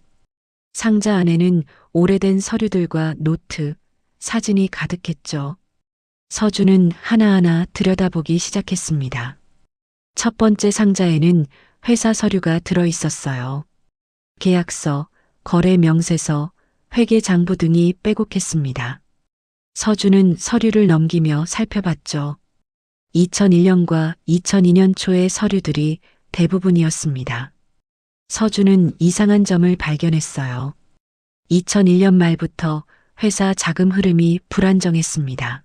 상자 안에는 오래된 서류들과 노트, 사진이 가득했죠. 서준은 하나하나 들여다보기 시작했습니다. 첫 번째 상자에는 회사 서류가 들어 있었어요. 계약서, 거래 명세서, 회계 장부 등이 빼곡했습니다. 서준은 서류를 넘기며 살펴봤죠. 2001년과 2002년 초의 서류들이 대부분이었습니다. 서준은 이상한 점을 발견했어요. 2001년 말부터 회사 자금 흐름이 불안정했습니다.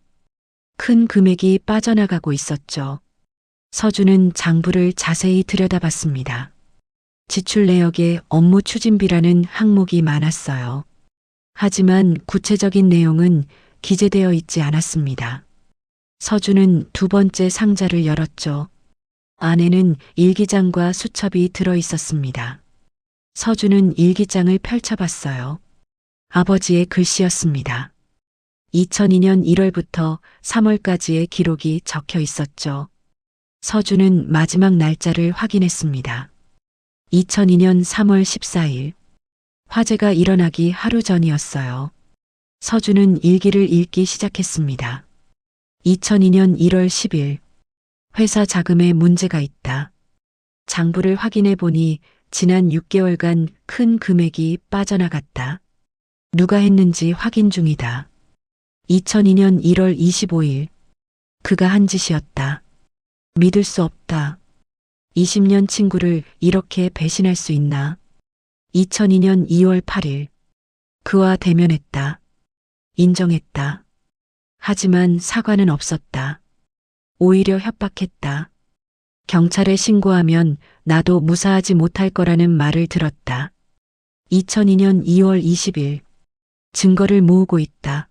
큰 금액이 빠져나가고 있었죠. 서준은 장부를 자세히 들여다봤습니다. 지출 내역에 업무 추진비라는 항목이 많았어요. 하지만 구체적인 내용은 기재되어 있지 않았습니다. 서준은 두 번째 상자를 열었죠. 안에는 일기장과 수첩이 들어 있었습니다. 서준은 일기장을 펼쳐봤어요. 아버지의 글씨였습니다. 2002년 1월부터 3월까지의 기록이 적혀 있었죠. 서준은 마지막 날짜를 확인했습니다. 2002년 3월 14일. 화재가 일어나기 하루 전이었어요. 서준은 일기를 읽기 시작했습니다. 2002년 1월 10일. 회사 자금에 문제가 있다. 장부를 확인해 보니 지난 6개월간 큰 금액이 빠져나갔다. 누가 했는지 확인 중이다. 2002년 1월 25일. 그가 한 짓이었다. 믿을 수 없다. 20년 친구를 이렇게 배신할 수 있나? 2002년 2월 8일. 그와 대면했다. 인정했다. 하지만 사과는 없었다. 오히려 협박했다. 경찰에 신고하면 나도 무사하지 못할 거라는 말을 들었다. 2002년 2월 20일. 증거를 모으고 있다.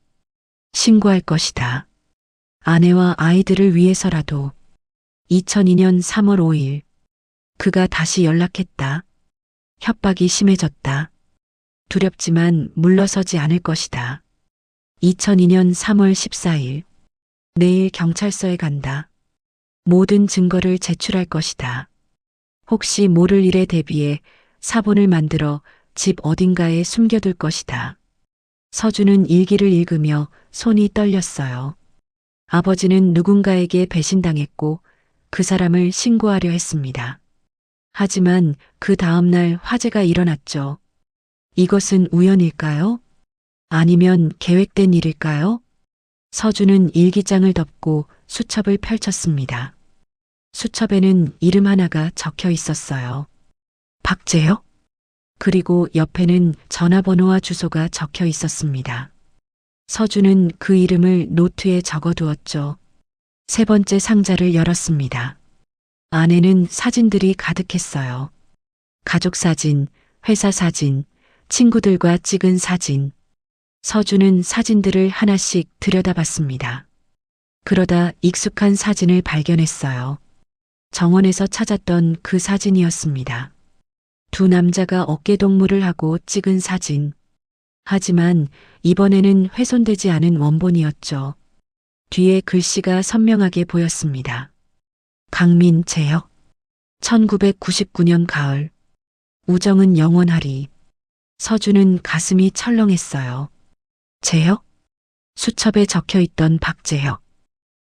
신고할 것이다. 아내와 아이들을 위해서라도. 2002년 3월 5일. 그가 다시 연락했다. 협박이 심해졌다. 두렵지만 물러서지 않을 것이다. 2002년 3월 14일. 내일 경찰서에 간다. 모든 증거를 제출할 것이다. 혹시 모를 일에 대비해 사본을 만들어 집 어딘가에 숨겨둘 것이다. 서준은 일기를 읽으며 손이 떨렸어요. 아버지는 누군가에게 배신당했고 그 사람을 신고하려 했습니다. 하지만 그 다음날 화재가 일어났죠. 이것은 우연일까요? 아니면 계획된 일일까요? 서준은 일기장을 덮고 수첩을 펼쳤습니다. 수첩에는 이름 하나가 적혀 있었어요. 박재혁? 그리고 옆에는 전화번호와 주소가 적혀 있었습니다. 서준은 그 이름을 노트에 적어두었죠. 세 번째 상자를 열었습니다. 안에는 사진들이 가득했어요. 가족 사진, 회사 사진, 친구들과 찍은 사진. 서준은 사진들을 하나씩 들여다봤습니다. 그러다 익숙한 사진을 발견했어요. 정원에서 찾았던 그 사진이었습니다. 두 남자가 어깨동무를 하고 찍은 사진. 하지만 이번에는 훼손되지 않은 원본이었죠. 뒤에 글씨가 선명하게 보였습니다. 강민, 재혁. 1999년 가을. 우정은 영원하리. 서준은 가슴이 철렁했어요. 재혁? 수첩에 적혀 있던 박재혁.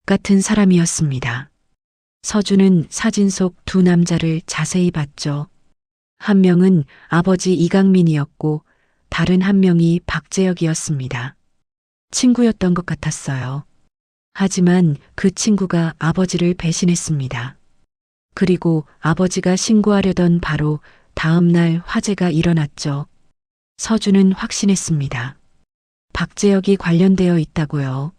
같은 사람이었습니다. 서준은 사진 속 두 남자를 자세히 봤죠. 한 명은 아버지 이강민이었고 다른 한 명이 박재혁이었습니다. 친구였던 것 같았어요. 하지만 그 친구가 아버지를 배신했습니다. 그리고 아버지가 신고하려던 바로 다음 날 화재가 일어났죠. 서준은 확신했습니다. 박재혁이 관련되어 있다고요.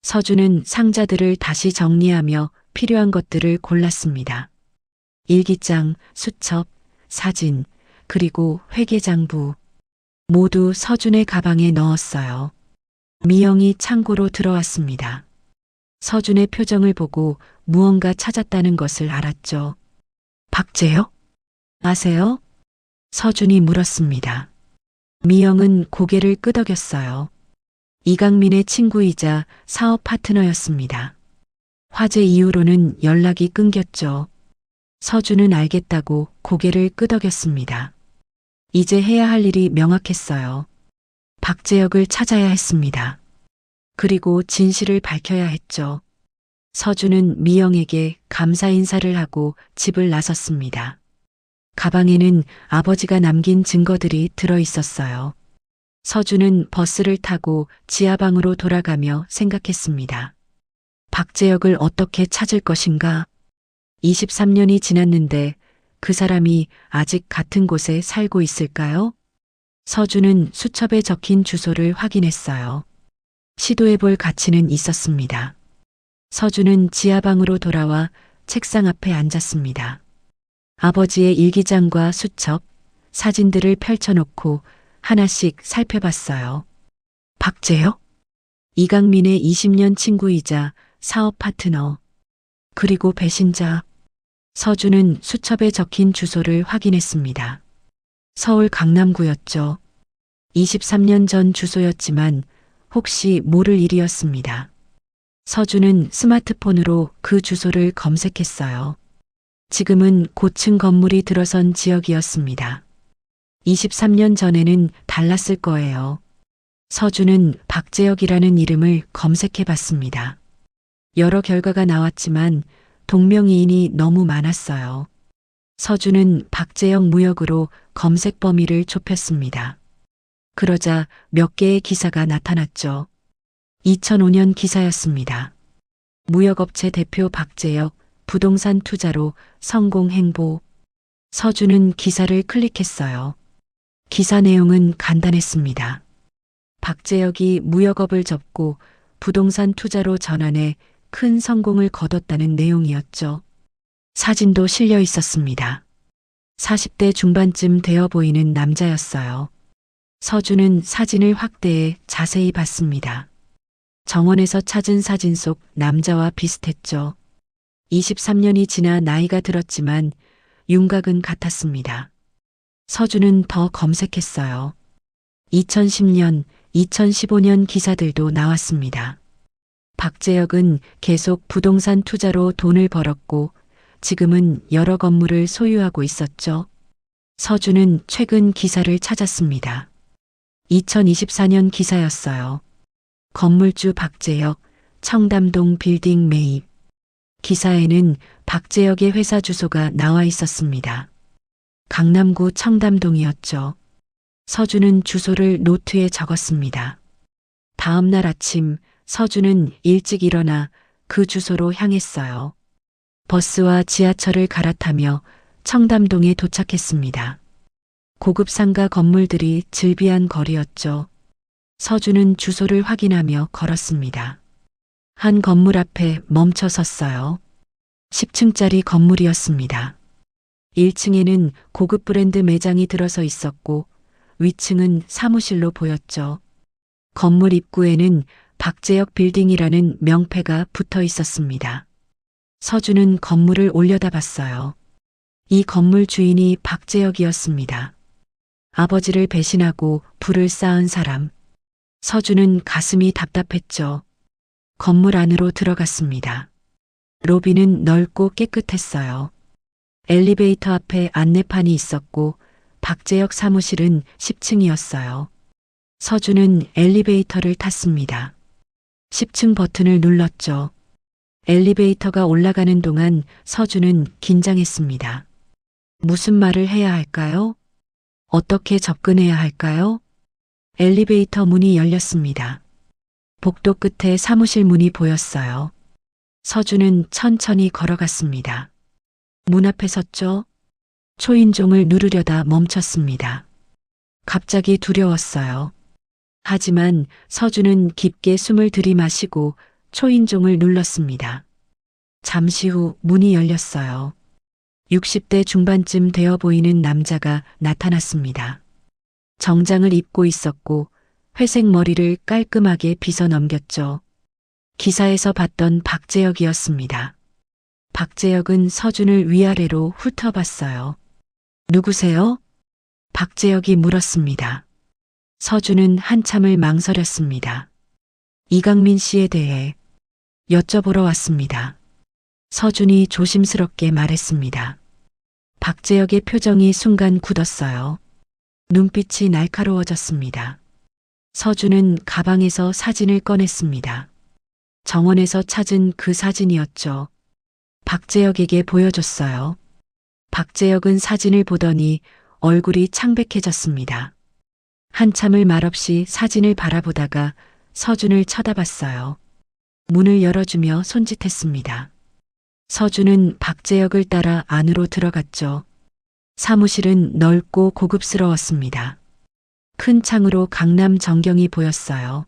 서준은 상자들을 다시 정리하며 필요한 것들을 골랐습니다. 일기장, 수첩, 사진, 그리고 회계장부. 모두 서준의 가방에 넣었어요. 미영이 창고로 들어왔습니다. 서준의 표정을 보고 무언가 찾았다는 것을 알았죠. 박재혁? 아세요? 서준이 물었습니다. 미영은 고개를 끄덕였어요. 이강민의 친구이자 사업 파트너였습니다. 화재 이후로는 연락이 끊겼죠. 서준은 알겠다고 고개를 끄덕였습니다. 이제 해야 할 일이 명확했어요. 박재혁을 찾아야 했습니다. 그리고 진실을 밝혀야 했죠. 서준은 미영에게 감사 인사를 하고 집을 나섰습니다. 가방에는 아버지가 남긴 증거들이 들어 있었어요. 서준은 버스를 타고 지하방으로 돌아가며 생각했습니다. 박재혁을 어떻게 찾을 것인가? 23년이 지났는데 그 사람이 아직 같은 곳에 살고 있을까요? 서준은 수첩에 적힌 주소를 확인했어요. 시도해볼 가치는 있었습니다. 서준은 지하방으로 돌아와 책상 앞에 앉았습니다. 아버지의 일기장과 수첩, 사진들을 펼쳐놓고 하나씩 살펴봤어요. 박재혁? 이강민의 20년 친구이자 사업 파트너, 그리고 배신자. 서준은 수첩에 적힌 주소를 확인했습니다. 서울 강남구였죠. 23년 전 주소였지만 혹시 모를 일이었습니다. 서준은 스마트폰으로 그 주소를 검색했어요. 지금은 고층 건물이 들어선 지역이었습니다. 23년 전에는 달랐을 거예요. 서준은 박재혁이라는 이름을 검색해 봤습니다. 여러 결과가 나왔지만 동명이인이 너무 많았어요. 서준은 박재혁 무역으로 검색 범위를 좁혔습니다. 그러자 몇 개의 기사가 나타났죠. 2005년 기사였습니다. 무역업체 대표 박재혁, 부동산 투자로 성공 행보. 서준은 기사를 클릭했어요. 기사 내용은 간단했습니다. 박재혁이 무역업을 접고 부동산 투자로 전환해 큰 성공을 거뒀다는 내용이었죠. 사진도 실려 있었습니다. 40대 중반쯤 되어 보이는 남자였어요. 서준은 사진을 확대해 자세히 봤습니다. 정원에서 찾은 사진 속 남자와 비슷했죠. 23년이 지나 나이가 들었지만 윤곽은 같았습니다. 서준은 더 검색했어요. 2010년, 2015년 기사들도 나왔습니다. 박재혁은 계속 부동산 투자로 돈을 벌었고 지금은 여러 건물을 소유하고 있었죠. 서준은 최근 기사를 찾았습니다. 2024년 기사였어요. 건물주 박재혁, 청담동 빌딩 매입. 기사에는 박재혁의 회사 주소가 나와 있었습니다. 강남구 청담동이었죠. 서준은 주소를 노트에 적었습니다. 다음 날 아침 서준은 일찍 일어나 그 주소로 향했어요. 버스와 지하철을 갈아타며 청담동에 도착했습니다. 고급 상가 건물들이 즐비한 거리였죠. 서준은 주소를 확인하며 걸었습니다. 한 건물 앞에 멈춰 섰어요. 10층짜리 건물이었습니다. 1층에는 고급 브랜드 매장이 들어서 있었고 위층은 사무실로 보였죠. 건물 입구에는 박재혁 빌딩이라는 명패가 붙어 있었습니다. 서준은 건물을 올려다봤어요. 이 건물 주인이 박재혁이었습니다. 아버지를 배신하고 불을 쌓은 사람. 서준은 가슴이 답답했죠. 건물 안으로 들어갔습니다. 로비는 넓고 깨끗했어요. 엘리베이터 앞에 안내판이 있었고 박재혁 사무실은 10층이었어요. 서준은 엘리베이터를 탔습니다. 10층 버튼을 눌렀죠. 엘리베이터가 올라가는 동안 서준은 긴장했습니다. 무슨 말을 해야 할까요? 어떻게 접근해야 할까요? 엘리베이터 문이 열렸습니다. 복도 끝에 사무실 문이 보였어요. 서준은 천천히 걸어갔습니다. 문 앞에 섰죠. 초인종을 누르려다 멈췄습니다. 갑자기 두려웠어요. 하지만 서준은 깊게 숨을 들이마시고 초인종을 눌렀습니다. 잠시 후 문이 열렸어요. 60대 중반쯤 되어 보이는 남자가 나타났습니다. 정장을 입고 있었고 회색 머리를 깔끔하게 빗어 넘겼죠. 기사에서 봤던 박재혁이었습니다. 박재혁은 서준을 위아래로 훑어봤어요. 누구세요? 박재혁이 물었습니다. 서준은 한참을 망설였습니다. 이강민 씨에 대해 여쭤보러 왔습니다. 서준이 조심스럽게 말했습니다. 박재혁의 표정이 순간 굳었어요. 눈빛이 날카로워졌습니다. 서준은 가방에서 사진을 꺼냈습니다. 정원에서 찾은 그 사진이었죠. 박재혁에게 보여줬어요. 박재혁은 사진을 보더니 얼굴이 창백해졌습니다. 한참을 말없이 사진을 바라보다가 서준을 쳐다봤어요. 문을 열어주며 손짓했습니다. 서준은 박재혁을 따라 안으로 들어갔죠. 사무실은 넓고 고급스러웠습니다. 큰 창으로 강남 전경이 보였어요.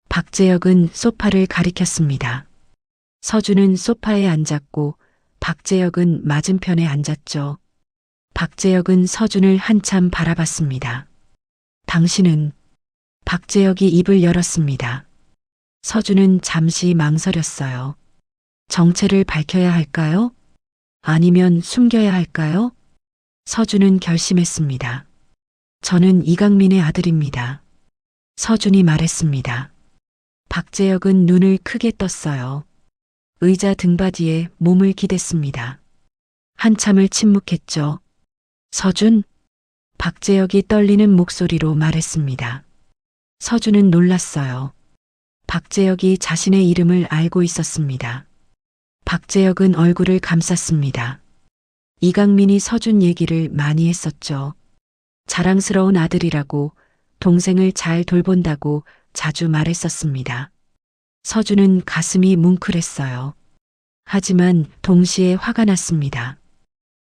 박재혁은 소파를 가리켰습니다. 서준은 소파에 앉았고 박재혁은 맞은편에 앉았죠. 박재혁은 서준을 한참 바라봤습니다. 당신은? 박재혁이 입을 열었습니다. 서준은 잠시 망설였어요. 정체를 밝혀야 할까요? 아니면 숨겨야 할까요? 서준은 결심했습니다. 저는 이강민의 아들입니다. 서준이 말했습니다. 박재혁은 눈을 크게 떴어요. 의자 등받이에 몸을 기댔습니다. 한참을 침묵했죠. 서준? 박재혁이 떨리는 목소리로 말했습니다. 서준은 놀랐어요. 박재혁이 자신의 이름을 알고 있었습니다. 박재혁은 얼굴을 감쌌습니다. 이강민이 서준 얘기를 많이 했었죠. 자랑스러운 아들이라고, 동생을 잘 돌본다고 자주 말했었습니다. 서준은 가슴이 뭉클했어요. 하지만 동시에 화가 났습니다.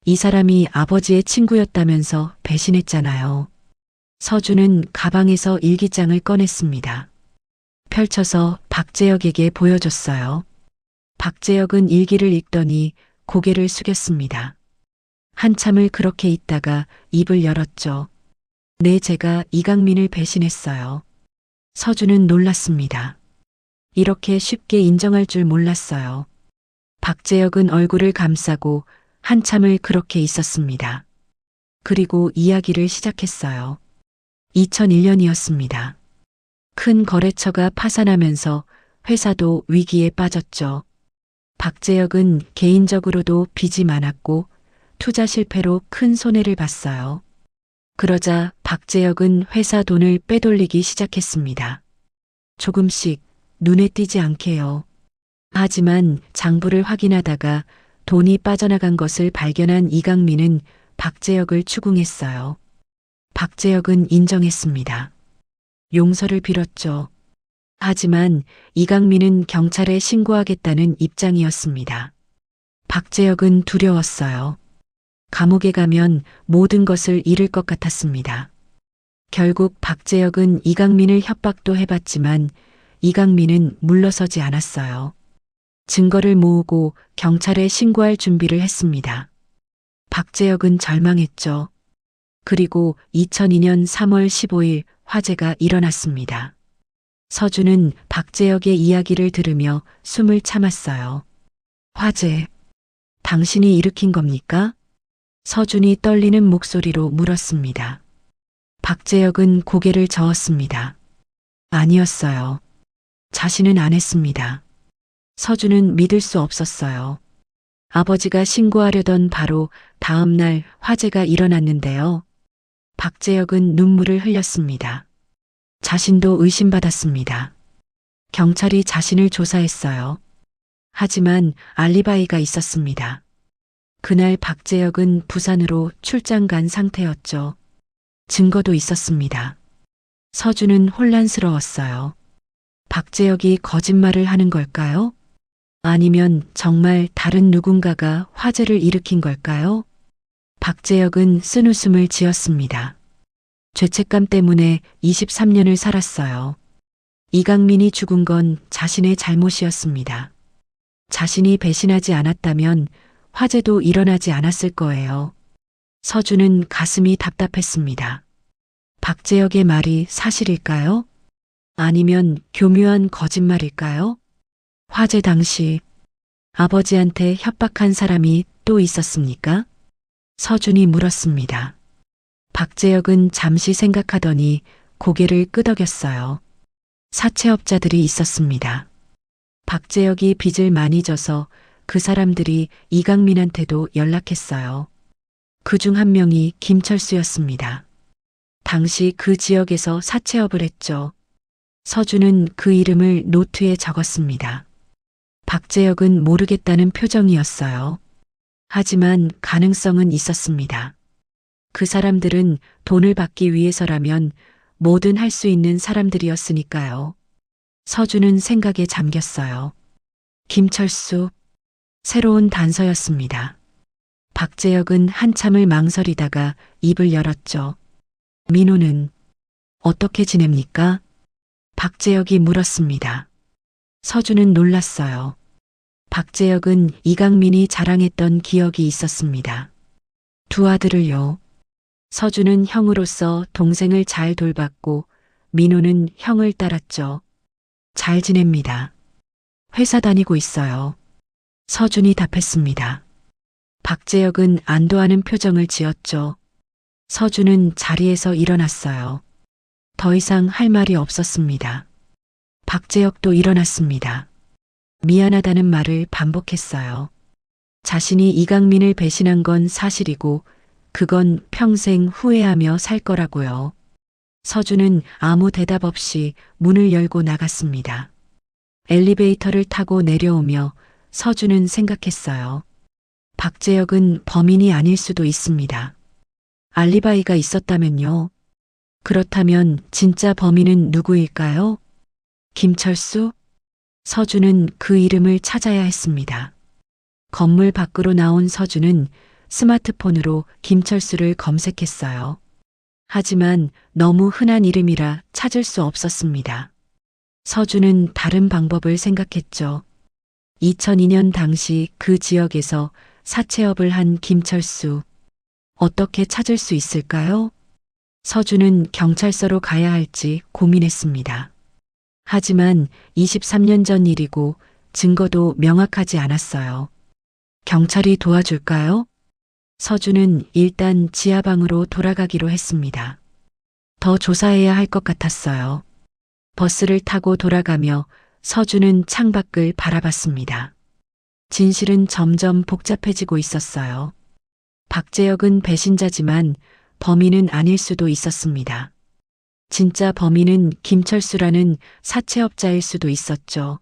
이 사람이 아버지의 친구였다면서 배신했잖아요. 서준은 가방에서 일기장을 꺼냈습니다. 펼쳐서 박재혁에게 보여줬어요. 박재혁은 일기를 읽더니 고개를 숙였습니다. 한참을 그렇게 있다가 입을 열었죠. 네, 제가 이강민을 배신했어요. 서준은 놀랐습니다. 이렇게 쉽게 인정할 줄 몰랐어요. 박재혁은 얼굴을 감싸고 한참을 그렇게 있었습니다. 그리고 이야기를 시작했어요. 2001년이었습니다. 큰 거래처가 파산하면서 회사도 위기에 빠졌죠. 박재혁은 개인적으로도 빚이 많았고 투자 실패로 큰 손해를 봤어요. 그러자 박재혁은 회사 돈을 빼돌리기 시작했습니다. 조금씩 눈에 띄지 않게요. 하지만 장부를 확인하다가 돈이 빠져나간 것을 발견한 이강민은 박재혁을 추궁했어요. 박재혁은 인정했습니다. 용서를 빌었죠. 하지만 이강민은 경찰에 신고하겠다는 입장이었습니다. 박재혁은 두려웠어요. 감옥에 가면 모든 것을 잃을 것 같았습니다. 결국 박재혁은 이강민을 협박도 해봤지만 이강민은 물러서지 않았어요. 증거를 모으고 경찰에 신고할 준비를 했습니다. 박재혁은 절망했죠. 그리고 2002년 3월 15일 화재가 일어났습니다. 서준은 박재혁의 이야기를 들으며 숨을 참았어요. 화재, 당신이 일으킨 겁니까? 서준이 떨리는 목소리로 물었습니다. 박재혁은 고개를 저었습니다. 아니었어요. 자신은 안 했습니다. 서준은 믿을 수 없었어요. 아버지가 신고하려던 바로 다음 날 화재가 일어났는데요. 박재혁은 눈물을 흘렸습니다. 자신도 의심받았습니다. 경찰이 자신을 조사했어요. 하지만 알리바이가 있었습니다. 그날 박재혁은 부산으로 출장 간 상태였죠. 증거도 있었습니다. 서준은 혼란스러웠어요. 박재혁이 거짓말을 하는 걸까요? 아니면 정말 다른 누군가가 화재를 일으킨 걸까요? 박재혁은 쓴웃음을 지었습니다. 죄책감 때문에 23년을 살았어요. 이강민이 죽은 건 자신의 잘못이었습니다. 자신이 배신하지 않았다면 화재도 일어나지 않았을 거예요. 서준은 가슴이 답답했습니다. 박재혁의 말이 사실일까요? 아니면 교묘한 거짓말일까요? 화재 당시 아버지한테 협박한 사람이 또 있었습니까? 서준이 물었습니다. 박재혁은 잠시 생각하더니 고개를 끄덕였어요. 사채업자들이 있었습니다. 박재혁이 빚을 많이 져서 그 사람들이 이강민한테도 연락했어요. 그중 한 명이 김철수였습니다. 당시 그 지역에서 사채업을 했죠. 서준은 그 이름을 노트에 적었습니다. 박재혁은 모르겠다는 표정이었어요. 하지만 가능성은 있었습니다. 그 사람들은 돈을 받기 위해서라면 뭐든 할 수 있는 사람들이었으니까요. 서준은 생각에 잠겼어요. 김철수. 새로운 단서였습니다. 박재혁은 한참을 망설이다가 입을 열었죠. 민호는 어떻게 지냅니까? 박재혁이 물었습니다. 서준은 놀랐어요. 박재혁은 이강민이 자랑했던 기억이 있었습니다. 두 아들을요. 서준은 형으로서 동생을 잘 돌봤고 민호는 형을 따랐죠. 잘 지냅니다. 회사 다니고 있어요. 서준이 답했습니다. 박재혁은 안도하는 표정을 지었죠. 서준은 자리에서 일어났어요. 더 이상 할 말이 없었습니다. 박재혁도 일어났습니다. 미안하다는 말을 반복했어요. 자신이 이강민을 배신한 건 사실이고 그건 평생 후회하며 살 거라고요. 서준은 아무 대답 없이 문을 열고 나갔습니다. 엘리베이터를 타고 내려오며 서준은 생각했어요. 박재혁은 범인이 아닐 수도 있습니다. 알리바이가 있었다면요. 그렇다면 진짜 범인은 누구일까요? 김철수? 서준은 그 이름을 찾아야 했습니다. 건물 밖으로 나온 서준은 스마트폰으로 김철수를 검색했어요. 하지만 너무 흔한 이름이라 찾을 수 없었습니다. 서준은 다른 방법을 생각했죠. 2002년 당시 그 지역에서 사채업을 한 김철수. 어떻게 찾을 수 있을까요? 서준은 경찰서로 가야 할지 고민했습니다. 하지만 23년 전 일이고 증거도 명확하지 않았어요. 경찰이 도와줄까요? 서준은 일단 지하방으로 돌아가기로 했습니다. 더 조사해야 할 것 같았어요. 버스를 타고 돌아가며 서준은 창밖을 바라봤습니다. 진실은 점점 복잡해지고 있었어요. 박재혁은 배신자지만 범인은 아닐 수도 있었습니다. 진짜 범인은 김철수라는 사채업자일 수도 있었죠.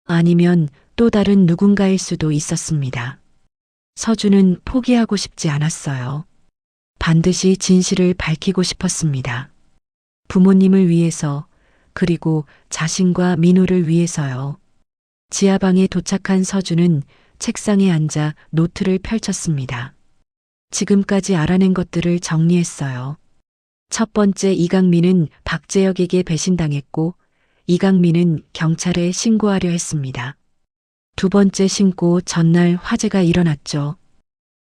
아니면 또 다른 누군가일 수도 있었습니다. 서준은 포기하고 싶지 않았어요. 반드시 진실을 밝히고 싶었습니다. 부모님을 위해서, 그리고 자신과 민호를 위해서요. 지하방에 도착한 서준은 책상에 앉아 노트를 펼쳤습니다. 지금까지 알아낸 것들을 정리했어요. 첫 번째, 이강민은 박재혁에게 배신당했고 이강민은 경찰에 신고하려 했습니다. 두 번째, 신고 전날 화재가 일어났죠.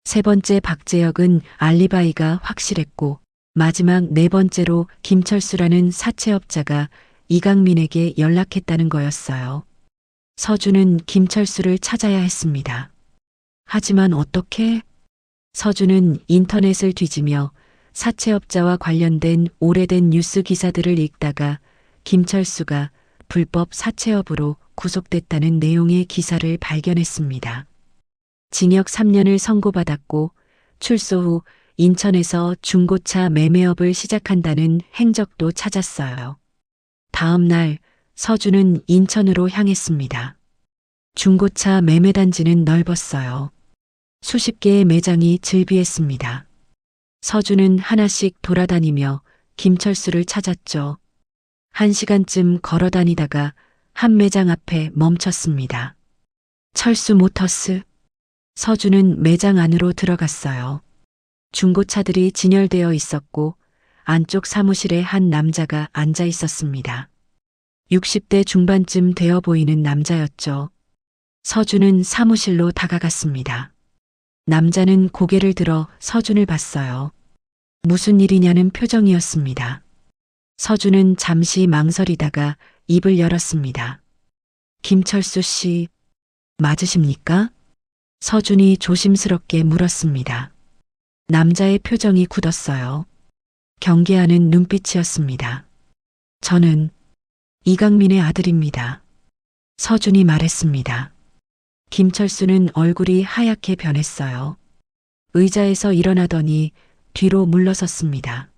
세 번째, 박재혁은 알리바이가 확실했고 마지막 네 번째로 김철수라는 사채업자가 이강민에게 연락했다는 거였어요. 서준은 김철수를 찾아야 했습니다. 하지만 어떻게? 서준은 인터넷을 뒤지며 사채업자와 관련된 오래된 뉴스 기사들을 읽다가 김철수가 불법 사채업으로 구속됐다는 내용의 기사를 발견했습니다. 징역 3년을 선고받았고 출소 후 인천에서 중고차 매매업을 시작한다는 행적도 찾았어요. 다음 날 서준은 인천으로 향했습니다. 중고차 매매단지는 넓었어요. 수십 개의 매장이 즐비했습니다. 서준은 하나씩 돌아다니며 김철수를 찾았죠. 1시간쯤 걸어 다니다가 한 매장 앞에 멈췄습니다. 철수 모터스. 서준은 매장 안으로 들어갔어요. 중고차들이 진열되어 있었고 안쪽 사무실에 한 남자가 앉아 있었습니다. 60대 중반쯤 되어 보이는 남자였죠. 서준은 사무실로 다가갔습니다. 남자는 고개를 들어 서준을 봤어요. 무슨 일이냐는 표정이었습니다. 서준은 잠시 망설이다가 입을 열었습니다. 김철수 씨, 맞으십니까? 서준이 조심스럽게 물었습니다. 남자의 표정이 굳었어요. 경계하는 눈빛이었습니다. 저는 이강민의 아들입니다. 서준이 말했습니다. 김철수는 얼굴이 하얗게 변했어요. 의자에서 일어나더니 뒤로 물러섰습니다.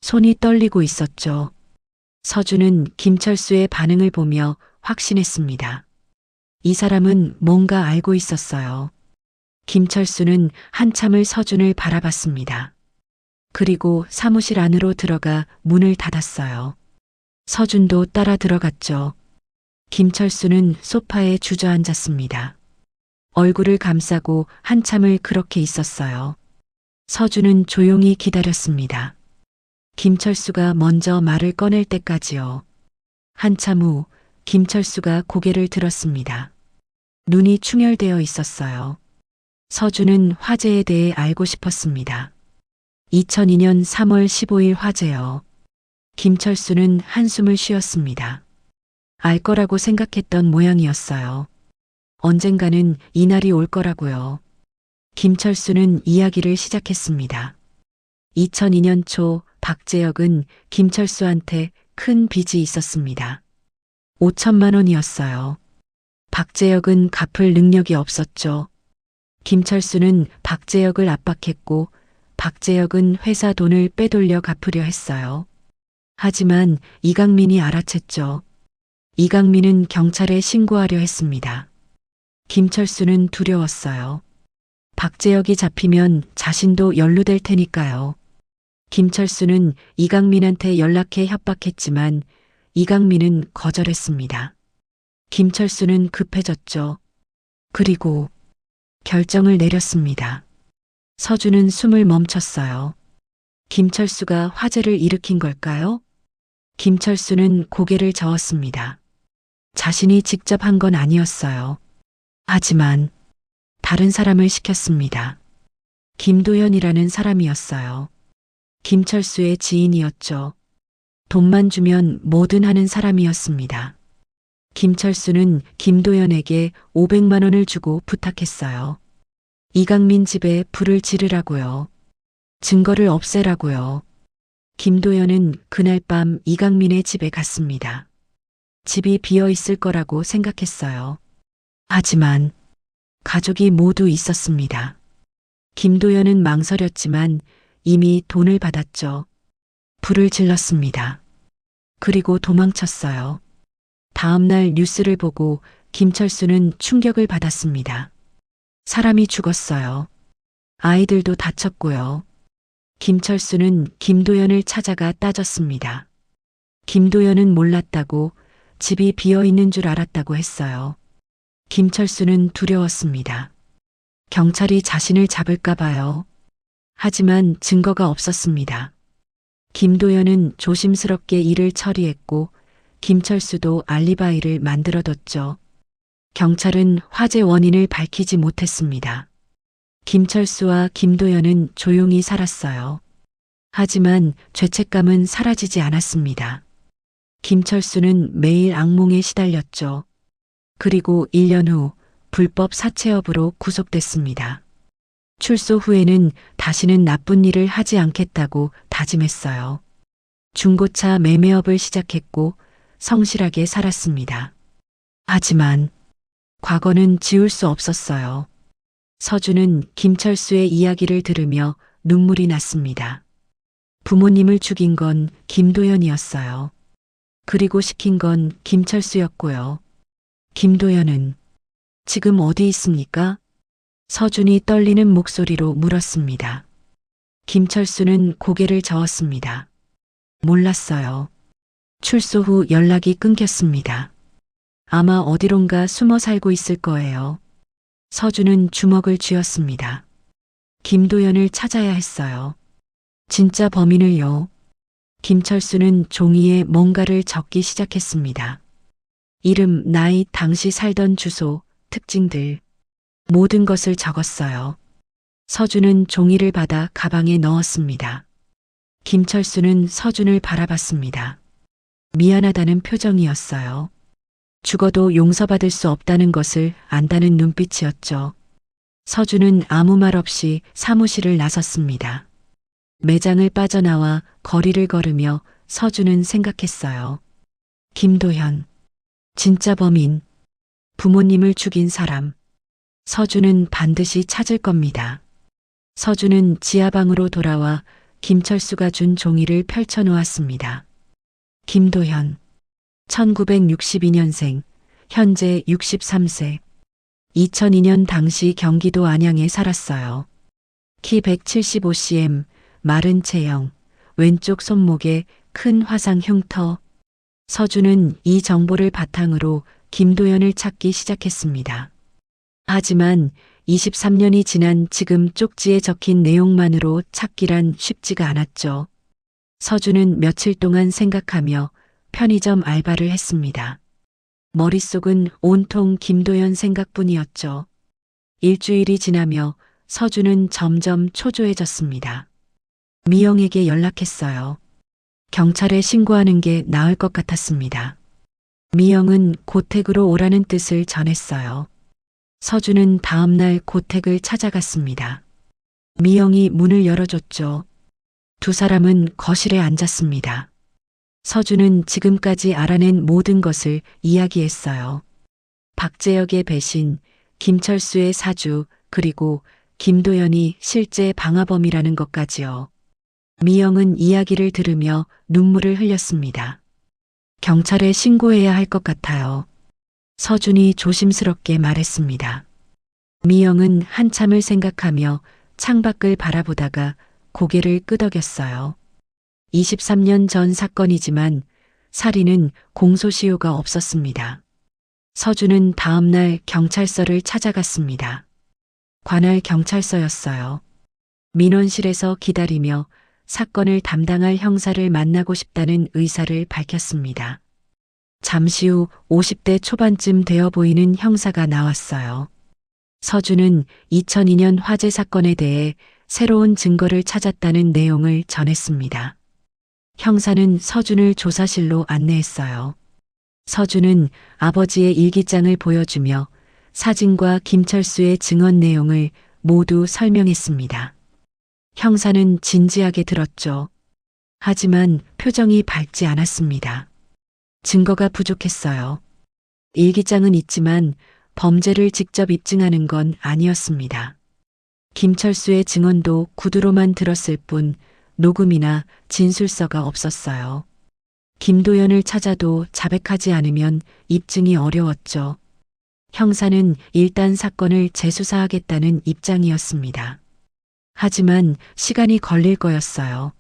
손이 떨리고 있었죠. 서준은 김철수의 반응을 보며 확신했습니다. 이 사람은 뭔가 알고 있었어요. 김철수는 한참을 서준을 바라봤습니다. 그리고 사무실 안으로 들어가 문을 닫았어요. 서준도 따라 들어갔죠. 김철수는 소파에 주저앉았습니다. 얼굴을 감싸고 한참을 그렇게 있었어요. 서준은 조용히 기다렸습니다. 김철수가 먼저 말을 꺼낼 때까지요. 한참 후 김철수가 고개를 들었습니다. 눈이 충혈되어 있었어요. 서준은 화재에 대해 알고 싶었습니다. 2002년 3월 15일 화재요. 김철수는 한숨을 쉬었습니다. 알 거라고 생각했던 모양이었어요. 언젠가는 이날이 올 거라고요. 김철수는 이야기를 시작했습니다. 2002년 초 박재혁은 김철수한테 큰 빚이 있었습니다. 5천만 원이었어요. 박재혁은 갚을 능력이 없었죠. 김철수는 박재혁을 압박했고 박재혁은 회사 돈을 빼돌려 갚으려 했어요. 하지만 이강민이 알아챘죠. 이강민은 경찰에 신고하려 했습니다. 김철수는 두려웠어요. 박재혁이 잡히면 자신도 연루될 테니까요. 김철수는 이강민한테 연락해 협박했지만 이강민은 거절했습니다. 김철수는 급해졌죠. 그리고 결정을 내렸습니다. 서준은 숨을 멈췄어요. 김철수가 화재를 일으킨 걸까요? 김철수는 고개를 저었습니다. 자신이 직접 한 건 아니었어요. 하지만 다른 사람을 시켰습니다. 김도현이라는 사람이었어요. 김철수의 지인이었죠. 돈만 주면 뭐든 하는 사람이었습니다. 김철수는 김도현에게 500만 원을 주고 부탁했어요. 이강민 집에 불을 지르라고요. 증거를 없애라고요. 김도현은 그날 밤 이강민의 집에 갔습니다. 집이 비어 있을 거라고 생각했어요. 하지만 가족이 모두 있었습니다. 김도현은 망설였지만 이미 돈을 받았죠. 불을 질렀습니다. 그리고 도망쳤어요. 다음 날 뉴스를 보고 김철수는 충격을 받았습니다. 사람이 죽었어요. 아이들도 다쳤고요. 김철수는 김도연을 찾아가 따졌습니다. 김도연은 몰랐다고, 집이 비어 있는 줄 알았다고 했어요. 김철수는 두려웠습니다. 경찰이 자신을 잡을까 봐요. 하지만 증거가 없었습니다. 김도연은 조심스럽게 일을 처리했고 김철수도 알리바이를 만들어뒀죠. 경찰은 화재 원인을 밝히지 못했습니다. 김철수와 김도연은 조용히 살았어요. 하지만 죄책감은 사라지지 않았습니다. 김철수는 매일 악몽에 시달렸죠. 그리고 1년 후 불법 사채업으로 구속됐습니다. 출소 후에는 다시는 나쁜 일을 하지 않겠다고 다짐했어요. 중고차 매매업을 시작했고 성실하게 살았습니다. 하지만 과거는 지울 수 없었어요. 서준은 김철수의 이야기를 들으며 눈물이 났습니다. 부모님을 죽인 건 김도연이었어요. 그리고 시킨 건 김철수였고요. 김도연은 지금 어디 있습니까? 서준이 떨리는 목소리로 물었습니다. 김철수는 고개를 저었습니다. 몰랐어요. 출소 후 연락이 끊겼습니다. 아마 어디론가 숨어 살고 있을 거예요. 서준은 주먹을 쥐었습니다. 김도연을 찾아야 했어요. 진짜 범인을요. 김철수는 종이에 뭔가를 적기 시작했습니다. 이름, 나이, 당시 살던 주소, 특징들, 모든 것을 적었어요. 서준은 종이를 받아 가방에 넣었습니다. 김철수는 서준을 바라봤습니다. 미안하다는 표정이었어요. 죽어도 용서받을 수 없다는 것을 안다는 눈빛이었죠. 서준은 아무 말 없이 사무실을 나섰습니다. 매장을 빠져나와 거리를 걸으며 서준은 생각했어요. 김도현, 진짜 범인, 부모님을 죽인 사람. 서준은 반드시 찾을 겁니다. 서준은 지하방으로 돌아와 김철수가 준 종이를 펼쳐놓았습니다. 김도현, 1962년생, 현재 63세. 2002년 당시 경기도 안양에 살았어요. 키 175cm, 마른 체형, 왼쪽 손목에 큰 화상 흉터. 서준은 이 정보를 바탕으로 김도연을 찾기 시작했습니다. 하지만 23년이 지난 지금 쪽지에 적힌 내용만으로 찾기란 쉽지가 않았죠. 서준은 며칠 동안 생각하며 편의점 알바를 했습니다. 머릿속은 온통 김도연 생각뿐이었죠. 일주일이 지나며 서준은 점점 초조해졌습니다. 미영에게 연락했어요. 경찰에 신고하는 게 나을 것 같았습니다. 미영은 고택으로 오라는 뜻을 전했어요. 서준은 다음날 고택을 찾아갔습니다. 미영이 문을 열어줬죠. 두 사람은 거실에 앉았습니다. 서준은 지금까지 알아낸 모든 것을 이야기했어요. 박재혁의 배신, 김철수의 사주, 그리고 김도연이 실제 방화범이라는 것까지요. 미영은 이야기를 들으며 눈물을 흘렸습니다. 경찰에 신고해야 할 것 같아요. 서준이 조심스럽게 말했습니다. 미영은 한참을 생각하며 창밖을 바라보다가 고개를 끄덕였어요. 23년 전 사건이지만 살인은 공소시효가 없었습니다. 서준은 다음날 경찰서를 찾아갔습니다. 관할 경찰서였어요. 민원실에서 기다리며 사건을 담당할 형사를 만나고 싶다는 의사를 밝혔습니다. 잠시 후 50대 초반쯤 되어 보이는 형사가 나왔어요. 서준은 2002년 화재 사건에 대해 새로운 증거를 찾았다는 내용을 전했습니다. 형사는 서준을 조사실로 안내했어요. 서준은 아버지의 일기장을 보여주며 사진과 김철수의 증언 내용을 모두 설명했습니다. 형사는 진지하게 들었죠. 하지만 표정이 밝지 않았습니다. 증거가 부족했어요. 일기장은 있지만 범죄를 직접 입증하는 건 아니었습니다. 김철수의 증언도 구두로만 들었을 뿐 녹음이나 진술서가 없었어요. 김도연을 찾아도 자백하지 않으면 입증이 어려웠죠. 형사는 일단 사건을 재수사하겠다는 입장이었습니다. 하지만 시간이 걸릴 거였어요.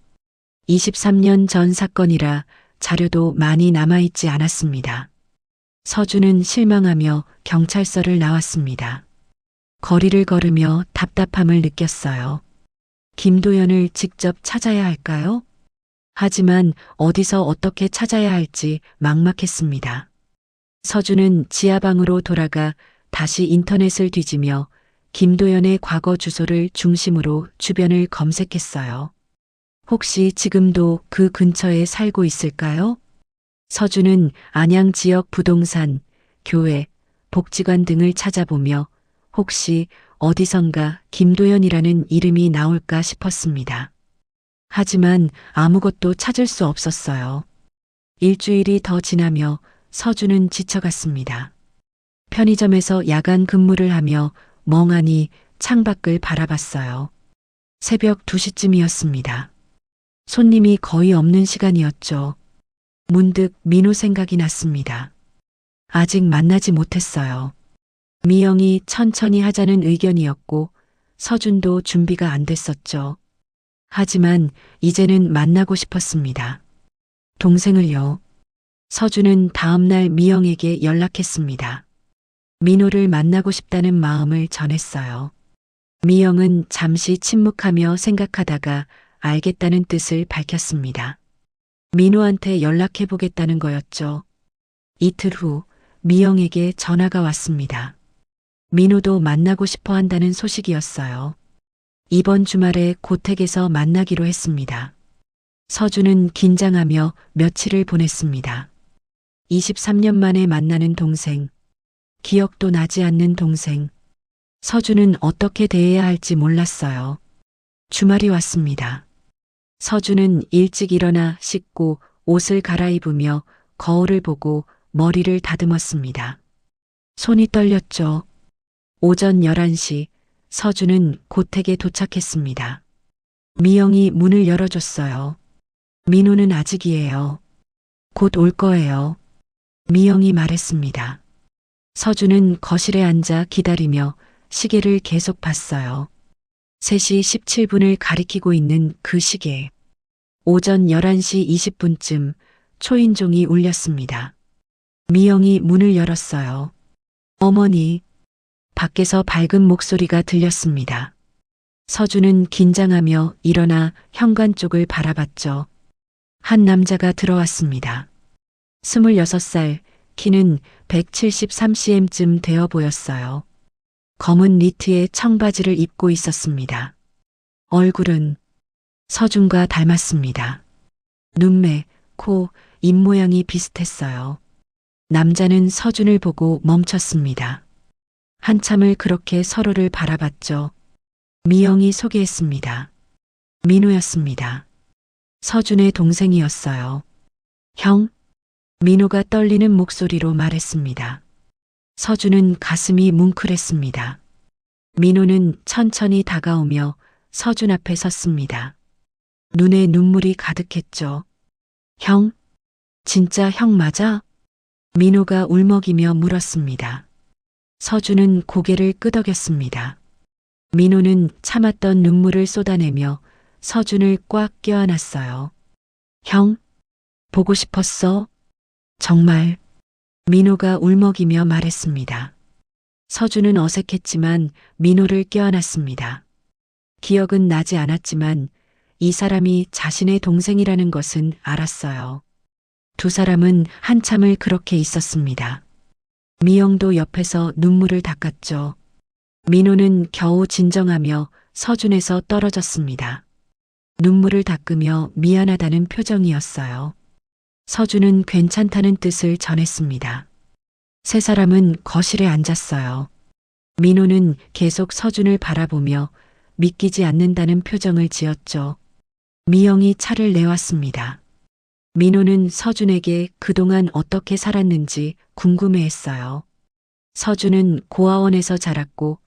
23년 전 사건이라 자료도 많이 남아있지 않았습니다. 서준은 실망하며 경찰서를 나왔습니다. 거리를 걸으며 답답함을 느꼈어요. 김도연을 직접 찾아야 할까요? 하지만 어디서 어떻게 찾아야 할지 막막했습니다. 서준은 지하방으로 돌아가 다시 인터넷을 뒤지며 김도연의 과거 주소를 중심으로 주변을 검색했어요. 혹시 지금도 그 근처에 살고 있을까요? 서준은 안양 지역 부동산, 교회, 복지관 등을 찾아보며 혹시 어디선가 김도연이라는 이름이 나올까 싶었습니다. 하지만 아무것도 찾을 수 없었어요. 일주일이 더 지나며 서준은 지쳐갔습니다. 편의점에서 야간 근무를 하며 멍하니 창밖을 바라봤어요. 새벽 2시쯤이었습니다. 손님이 거의 없는 시간이었죠. 문득 민호 생각이 났습니다. 아직 만나지 못했어요. 미영이 천천히 하자는 의견이었고 서준도 준비가 안 됐었죠. 하지만 이제는 만나고 싶었습니다. 동생을요. 서준은 다음날 미영에게 연락했습니다. 민호를 만나고 싶다는 마음을 전했어요. 미영은 잠시 침묵하며 생각하다가 알겠다는 뜻을 밝혔습니다. 민호한테 연락해보겠다는 거였죠. 이틀 후 미영에게 전화가 왔습니다. 민호도 만나고 싶어 한다는 소식이었어요. 이번 주말에 고택에서 만나기로 했습니다. 서준은 긴장하며 며칠을 보냈습니다. 23년 만에 만나는 동생, 기억도 나지 않는 동생. 서준은 어떻게 대해야 할지 몰랐어요. 주말이 왔습니다. 서준은 일찍 일어나 씻고 옷을 갈아입으며 거울을 보고 머리를 다듬었습니다. 손이 떨렸죠. 오전 11시 서준은 고택에 도착했습니다. 미영이 문을 열어줬어요. 민호는 아직이에요. 곧 올 거예요. 미영이 말했습니다. 서준은 거실에 앉아 기다리며 시계를 계속 봤어요. 3시 17분을 가리키고 있는 그 시계. 오전 11시 20분쯤 초인종이 울렸습니다. 미영이 문을 열었어요. 어머니. 밖에서 밝은 목소리가 들렸습니다. 서준은 긴장하며 일어나 현관 쪽을 바라봤죠. 한 남자가 들어왔습니다. 26살, 키는 173cm쯤 되어 보였어요. 검은 니트에 청바지를 입고 있었습니다. 얼굴은 서준과 닮았습니다. 눈매, 코, 입모양이 비슷했어요. 남자는 서준을 보고 멈췄습니다. 한참을 그렇게 서로를 바라봤죠. 미영이 소개했습니다. 민호였습니다. 서준의 동생이었어요. 형? 민호가 떨리는 목소리로 말했습니다. 서준은 가슴이 뭉클했습니다. 민호는 천천히 다가오며 서준 앞에 섰습니다. 눈에 눈물이 가득했죠. 형? 진짜 형 맞아? 민호가 울먹이며 물었습니다. 서준은 고개를 끄덕였습니다. 민호는 참았던 눈물을 쏟아내며 서준을 꽉 껴안았어요. 형? 보고 싶었어? 정말? 민호가 울먹이며 말했습니다. 서준은 어색했지만 민호를 껴안았습니다. 기억은 나지 않았지만 이 사람이 자신의 동생이라는 것은 알았어요. 두 사람은 한참을 그렇게 있었습니다. 미영도 옆에서 눈물을 닦았죠. 민호는 겨우 진정하며 서준에서 떨어졌습니다. 눈물을 닦으며 미안하다는 표정이었어요. 서준은 괜찮다는 뜻을 전했습니다. 세 사람은 거실에 앉았어요. 민호는 계속 서준을 바라보며 믿기지 않는다는 표정을 지었죠. 미영이 차를 내왔습니다. 민호는 서준에게 그동안 어떻게 살았는지 궁금해했어요. 서준은 고아원에서 자랐고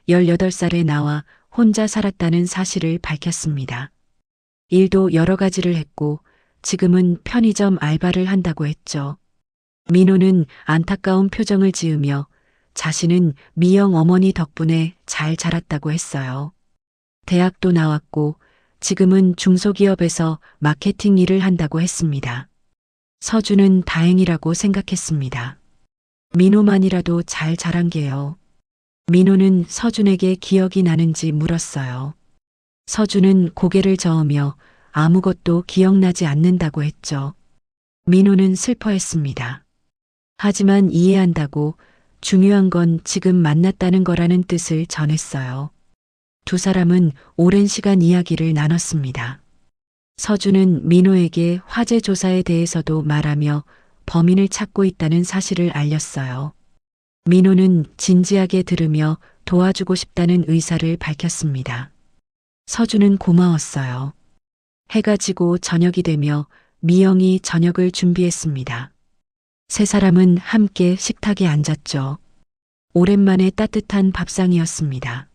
18살에 나와 혼자 살았다는 사실을 밝혔습니다. 일도 여러 가지를 했고 지금은 편의점 알바를 한다고 했죠. 민호는 안타까운 표정을 지으며 자신은 미영 어머니 덕분에 잘 자랐다고 했어요. 대학도 나왔고 지금은 중소기업에서 마케팅 일을 한다고 했습니다. 서준은 다행이라고 생각했습니다. 민호만이라도 잘 자란 게요. 민호는 서준에게 기억이 나는지 물었어요. 서준은 고개를 저으며 아무것도 기억나지 않는다고 했죠. 민호는 슬퍼했습니다. 하지만 이해한다고 중요한 건 지금 만났다는 거라는 뜻을 전했어요. 두 사람은 오랜 시간 이야기를 나눴습니다. 서준은 민호에게 화재 조사에 대해서도 말하며 범인을 찾고 있다는 사실을 알렸어요. 민호는 진지하게 들으며 도와주고 싶다는 의사를 밝혔습니다. 서준은 고마웠어요. 해가 지고 저녁이 되며 미영이 저녁을 준비했습니다. 세 사람은 함께 식탁에 앉았죠. 오랜만에 따뜻한 밥상이었습니다.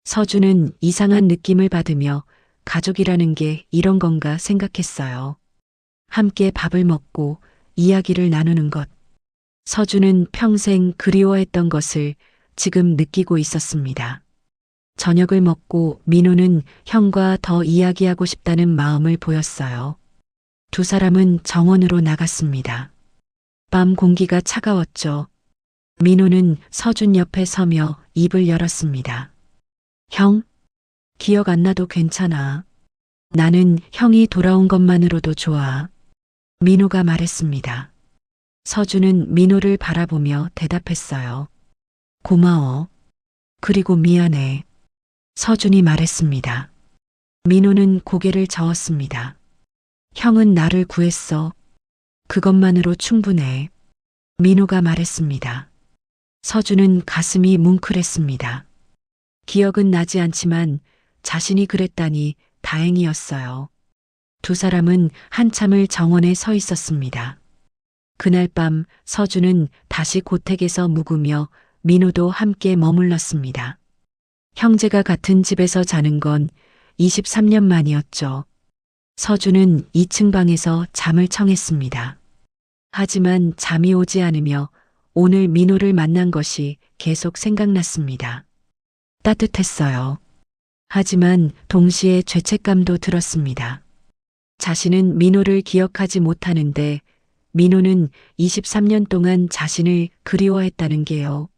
서준은 이상한 느낌을 받으며 가족이라는 게 이런 건가 생각했어요. 함께 밥을 먹고 이야기를 나누는 것. 서준은 평생 그리워했던 것을 지금 느끼고 있었습니다. 저녁을 먹고 민호는 형과 더 이야기하고 싶다는 마음을 보였어요. 두 사람은 정원으로 나갔습니다. 밤 공기가 차가웠죠. 민호는 서준 옆에 서며 입을 열었습니다. 형, 기억 안 나도 괜찮아. 나는 형이 돌아온 것만으로도 좋아. 민호가 말했습니다. 서준은 민호를 바라보며 대답했어요. 고마워. 그리고 미안해. 서준이 말했습니다. 민호는 고개를 저었습니다. 형은 나를 구했어. 그것만으로 충분해. 민호가 말했습니다. 서준은 가슴이 뭉클했습니다. 기억은 나지 않지만 자신이 그랬다니 다행이었어요. 두 사람은 한참을 정원에 서 있었습니다. 그날 밤 서준은 다시 고택에서 묵으며 민호도 함께 머물렀습니다. 형제가 같은 집에서 자는 건 23년 만이었죠. 서준은 2층 방에서 잠을 청했습니다. 하지만 잠이 오지 않으며 오늘 민호를 만난 것이 계속 생각났습니다. 따뜻했어요. 하지만 동시에 죄책감도 들었습니다. 자신은 민호를 기억하지 못하는데 민호는 23년 동안 자신을 그리워했다는 게요.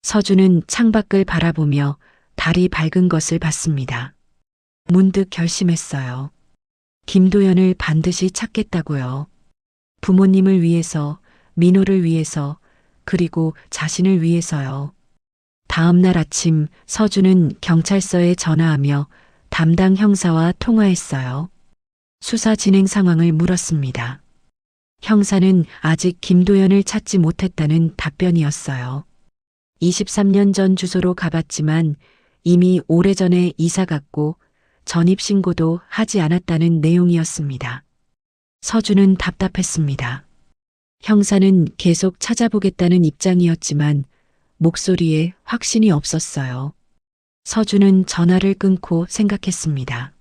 서준은 창밖을 바라보며 달이 밝은 것을 봤습니다. 문득 결심했어요. 김도연을 반드시 찾겠다고요. 부모님을 위해서, 민호를 위해서, 그리고 자신을 위해서요. 다음 날 아침 서준은 경찰서에 전화하며 담당 형사와 통화했어요. 수사 진행 상황을 물었습니다. 형사는 아직 김도연을 찾지 못했다는 답변이었어요. 23년 전 주소로 가봤지만 이미 오래전에 이사 갔고 전입신고도 하지 않았다는 내용이었습니다. 서준은 답답했습니다. 형사는 계속 찾아보겠다는 입장이었지만 목소리에 확신이 없었어요. 서준은 전화를 끊고 생각했습니다.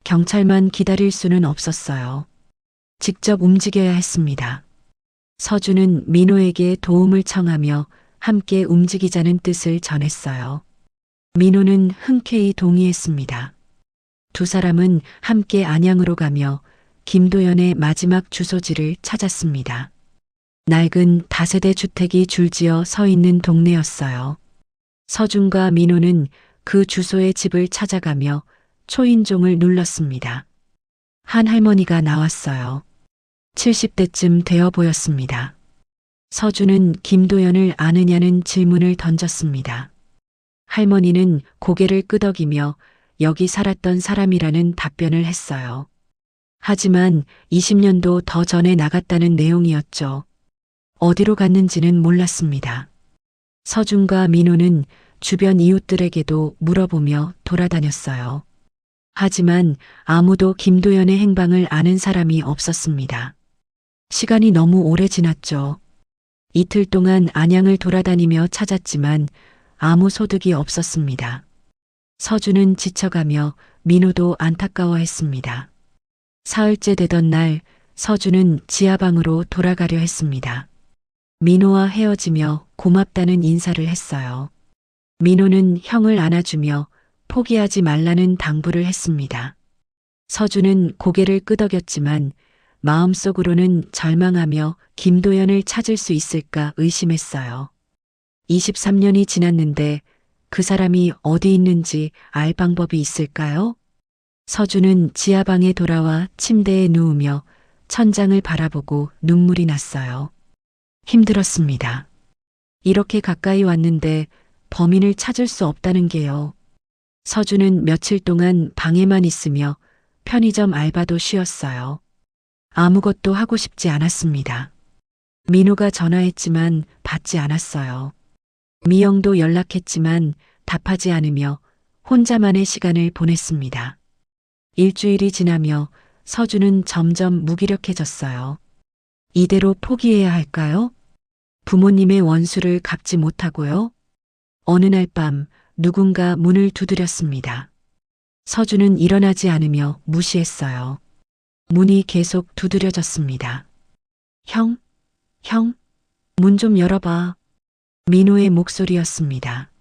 경찰만 기다릴 수는 없었어요. 직접 움직여야 했습니다. 서준은 민호에게 도움을 청하며 함께 움직이자는 뜻을 전했어요. 민호는 흔쾌히 동의했습니다. 두 사람은 함께 안양으로 가며 김도연의 마지막 주소지를 찾았습니다. 낡은 다세대 주택이 줄지어 서 있는 동네였어요. 서준과 민호는 그 주소의 집을 찾아가며 초인종을 눌렀습니다. 한 할머니가 나왔어요. 70대쯤 되어 보였습니다. 서준은 김도연을 아느냐는 질문을 던졌습니다. 할머니는 고개를 끄덕이며 여기 살았던 사람이라는 답변을 했어요. 하지만 20년도 더 전에 나갔다는 내용이었죠. 어디로 갔는지는 몰랐습니다. 서준과 민호는 주변 이웃들에게도 물어보며 돌아다녔어요. 하지만 아무도 김도연의 행방을 아는 사람이 없었습니다. 시간이 너무 오래 지났죠. 이틀 동안 안양을 돌아다니며 찾았지만 아무 소득이 없었습니다. 서준은 지쳐가며 민호도 안타까워했습니다. 사흘째 되던 날 서준은 지하방으로 돌아가려 했습니다. 민호와 헤어지며 고맙다는 인사를 했어요. 민호는 형을 안아주며 포기하지 말라는 당부를 했습니다. 서준은 고개를 끄덕였지만 마음속으로는 절망하며 김도연을 찾을 수 있을까 의심했어요. 23년이 지났는데 그 사람이 어디 있는지 알 방법이 있을까요? 서준은 지하방에 돌아와 침대에 누우며 천장을 바라보고 눈물이 났어요. 힘들었습니다. 이렇게 가까이 왔는데 범인을 찾을 수 없다는 게요. 서준은 며칠 동안 방에만 있으며 편의점 알바도 쉬었어요. 아무것도 하고 싶지 않았습니다. 민호가 전화했지만 받지 않았어요. 미영도 연락했지만 답하지 않으며 혼자만의 시간을 보냈습니다. 일주일이 지나며 서준은 점점 무기력해졌어요. 이대로 포기해야 할까요? 부모님의 원수를 갚지 못하고요. 어느 날 밤 누군가 문을 두드렸습니다. 서준은 일어나지 않으며 무시했어요. 문이 계속 두드려졌습니다. 형, 문 좀 열어봐. 민호의 목소리였습니다.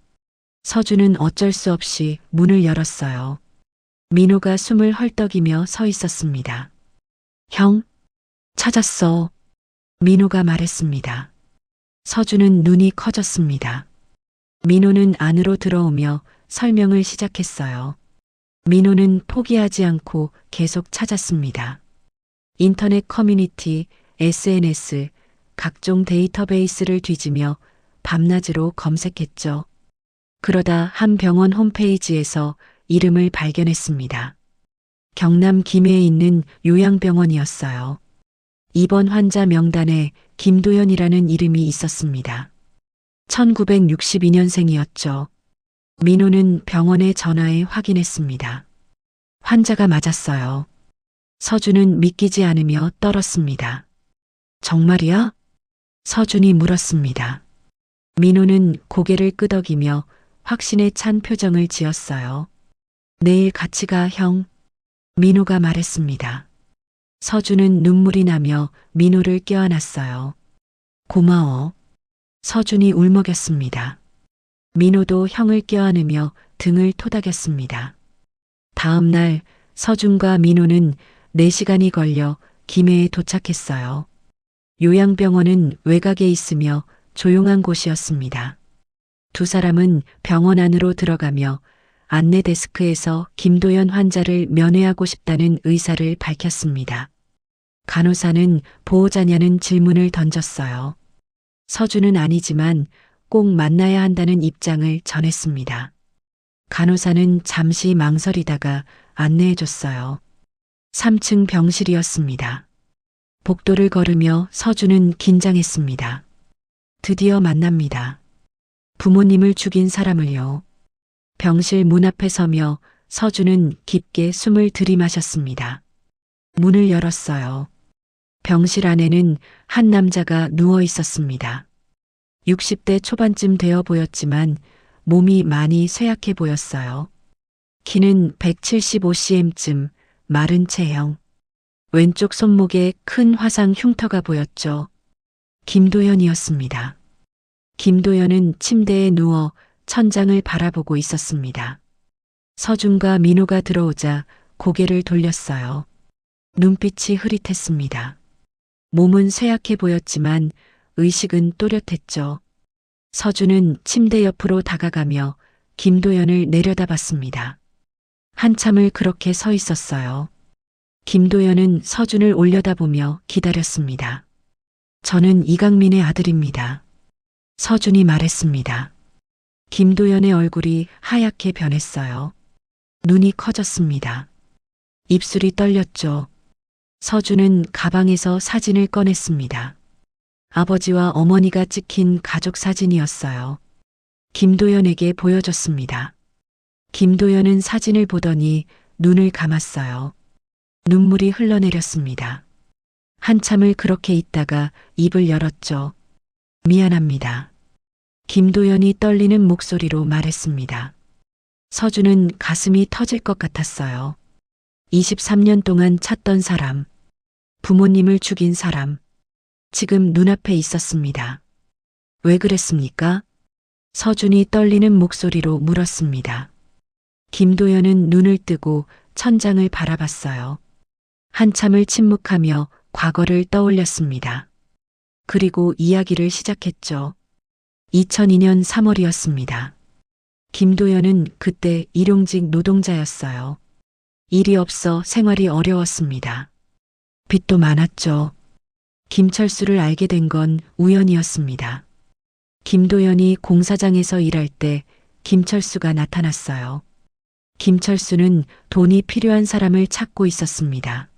서준은 어쩔 수 없이 문을 열었어요. 민호가 숨을 헐떡이며 서 있었습니다. 형, 찾았어. 민호가 말했습니다. 서준은 눈이 커졌습니다. 민호는 안으로 들어오며 설명을 시작했어요. 민호는 포기하지 않고 계속 찾았습니다. 인터넷 커뮤니티, SNS, 각종 데이터베이스를 뒤지며 밤낮으로 검색했죠. 그러다 한 병원 홈페이지에서 이름을 발견했습니다. 경남 김해에 있는 요양병원이었어요. 입원 환자 명단에 김도연이라는 이름이 있었습니다. 1962년생이었죠. 민호는 병원에 전화해 확인했습니다. 환자가 맞았어요. 서준은 믿기지 않으며 떨었습니다. 정말이야? 서준이 물었습니다. 민호는 고개를 끄덕이며 확신에 찬 표정을 지었어요. 내일 같이 가, 형. 민호가 말했습니다. 서준은 눈물이 나며 민호를 껴안았어요. 고마워. 서준이 울먹였습니다. 민호도 형을 껴안으며 등을 토닥였습니다. 다음 날 서준과 민호는 4시간이 걸려 김해에 도착했어요. 요양병원은 외곽에 있으며 조용한 곳이었습니다. 두 사람은 병원 안으로 들어가며 안내 데스크에서 김도연 환자를 면회하고 싶다는 의사를 밝혔습니다. 간호사는 보호자냐는 질문을 던졌어요. 서준은 아니지만 꼭 만나야 한다는 입장을 전했습니다. 간호사는 잠시 망설이다가 안내해줬어요. 3층 병실이었습니다. 복도를 걸으며 서준은 긴장했습니다. 드디어 만납니다. 부모님을 죽인 사람을요. 병실 문 앞에 서며 서준은 깊게 숨을 들이마셨습니다. 문을 열었어요. 병실 안에는 한 남자가 누워 있었습니다. 60대 초반쯤 되어 보였지만 몸이 많이 쇠약해 보였어요. 키는 175cm쯤, 마른 체형. 왼쪽 손목에 큰 화상 흉터가 보였죠. 김도연이었습니다. 김도연은 침대에 누워 천장을 바라보고 있었습니다. 서준과 민호가 들어오자 고개를 돌렸어요. 눈빛이 흐릿했습니다. 몸은 쇠약해 보였지만 의식은 또렷했죠. 서준은 침대 옆으로 다가가며 김도연을 내려다봤습니다. 한참을 그렇게 서 있었어요. 김도연은 서준을 올려다보며 기다렸습니다. 저는 이강민의 아들입니다. 서준이 말했습니다. 김도연의 얼굴이 하얗게 변했어요. 눈이 커졌습니다. 입술이 떨렸죠. 서준은 가방에서 사진을 꺼냈습니다. 아버지와 어머니가 찍힌 가족 사진이었어요. 김도연에게 보여줬습니다. 김도연은 사진을 보더니 눈을 감았어요. 눈물이 흘러내렸습니다. 한참을 그렇게 있다가 입을 열었죠. 미안합니다. 김도연이 떨리는 목소리로 말했습니다. 서준은 가슴이 터질 것 같았어요. 23년 동안 찾던 사람, 부모님을 죽인 사람, 지금 눈앞에 있었습니다. 왜 그랬습니까? 서준이 떨리는 목소리로 물었습니다. 김도연은 눈을 뜨고 천장을 바라봤어요. 한참을 침묵하며 과거를 떠올렸습니다. 그리고 이야기를 시작했죠. 2002년 3월이었습니다. 김도연은 그때 일용직 노동자였어요. 일이 없어 생활이 어려웠습니다. 빚도 많았죠. 김철수를 알게 된 건 우연이었습니다. 김도연이 공사장에서 일할 때 김철수가 나타났어요. 김철수는 돈이 필요한 사람을 찾고 있었습니다.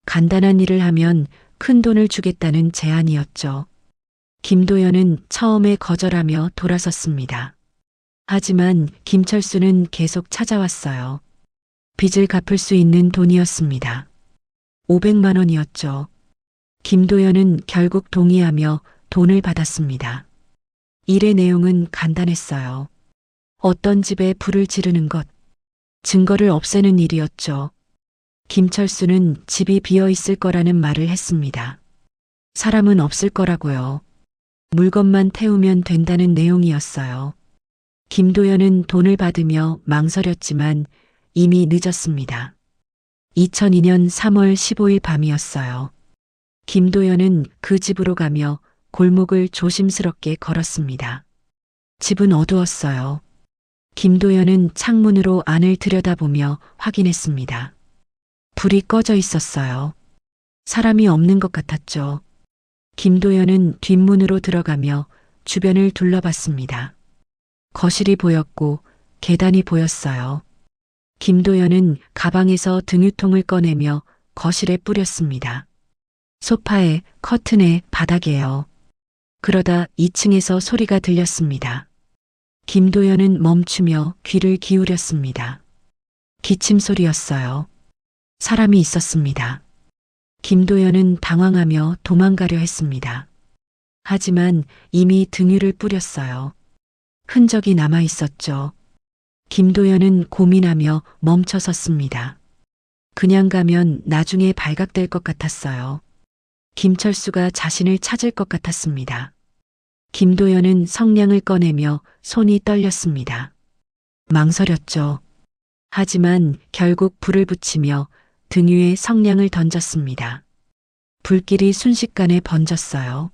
간단한 일을 하면 큰 돈을 주겠다는 제안이었죠. 김도연은 처음에 거절하며 돌아섰습니다. 하지만 김철수는 계속 찾아왔어요. 빚을 갚을 수 있는 돈이었습니다. 500만 원이었죠. 김도연은 결국 동의하며 돈을 받았습니다. 일의 내용은 간단했어요. 어떤 집에 불을 지르는 것, 증거를 없애는 일이었죠. 김철수는 집이 비어 있을 거라는 말을 했습니다. 사람은 없을 거라고요. 물건만 태우면 된다는 내용이었어요. 김도연은 돈을 받으며 망설였지만 이미 늦었습니다. 2002년 3월 15일 밤이었어요. 김도연은 그 집으로 가며 골목을 조심스럽게 걸었습니다. 집은 어두웠어요. 김도연은 창문으로 안을 들여다보며 확인했습니다. 불이 꺼져 있었어요. 사람이 없는 것 같았죠. 김도연은 뒷문으로 들어가며 주변을 둘러봤습니다. 거실이 보였고 계단이 보였어요. 김도연은 가방에서 등유통을 꺼내며 거실에 뿌렸습니다. 소파에, 커튼에, 바닥에요. 그러다 2층에서 소리가 들렸습니다. 김도연은 멈추며 귀를 기울였습니다. 기침 소리였어요. 사람이 있었습니다. 김도연은 당황하며 도망가려 했습니다. 하지만 이미 등유를 뿌렸어요. 흔적이 남아 있었죠. 김도연은 고민하며 멈춰 섰습니다. 그냥 가면 나중에 발각될 것 같았어요. 김철수가 자신을 찾을 것 같았습니다. 김도연은 성냥을 꺼내며 손이 떨렸습니다. 망설였죠. 하지만 결국 불을 붙이며 등 위에 성냥을 던졌습니다. 불길이 순식간에 번졌어요.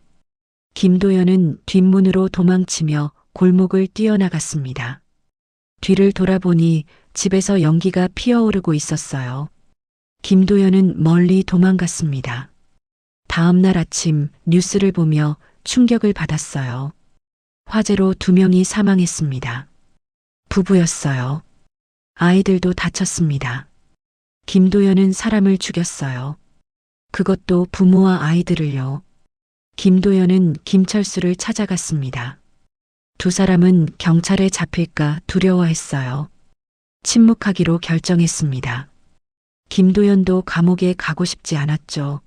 김도연은 뒷문으로 도망치며 골목을 뛰어나갔습니다. 뒤를 돌아보니 집에서 연기가 피어오르고 있었어요. 김도연은 멀리 도망갔습니다. 다음 날 아침 뉴스를 보며 충격을 받았어요. 화재로 2명이 사망했습니다. 부부였어요. 아이들도 다쳤습니다. 김도연은 사람을 죽였어요. 그것도 부모와 아이들을요. 김도연은 김철수를 찾아갔습니다. 두 사람은 경찰에 잡힐까 두려워했어요. 침묵하기로 결정했습니다. 김도연도 감옥에 가고 싶지 않았죠.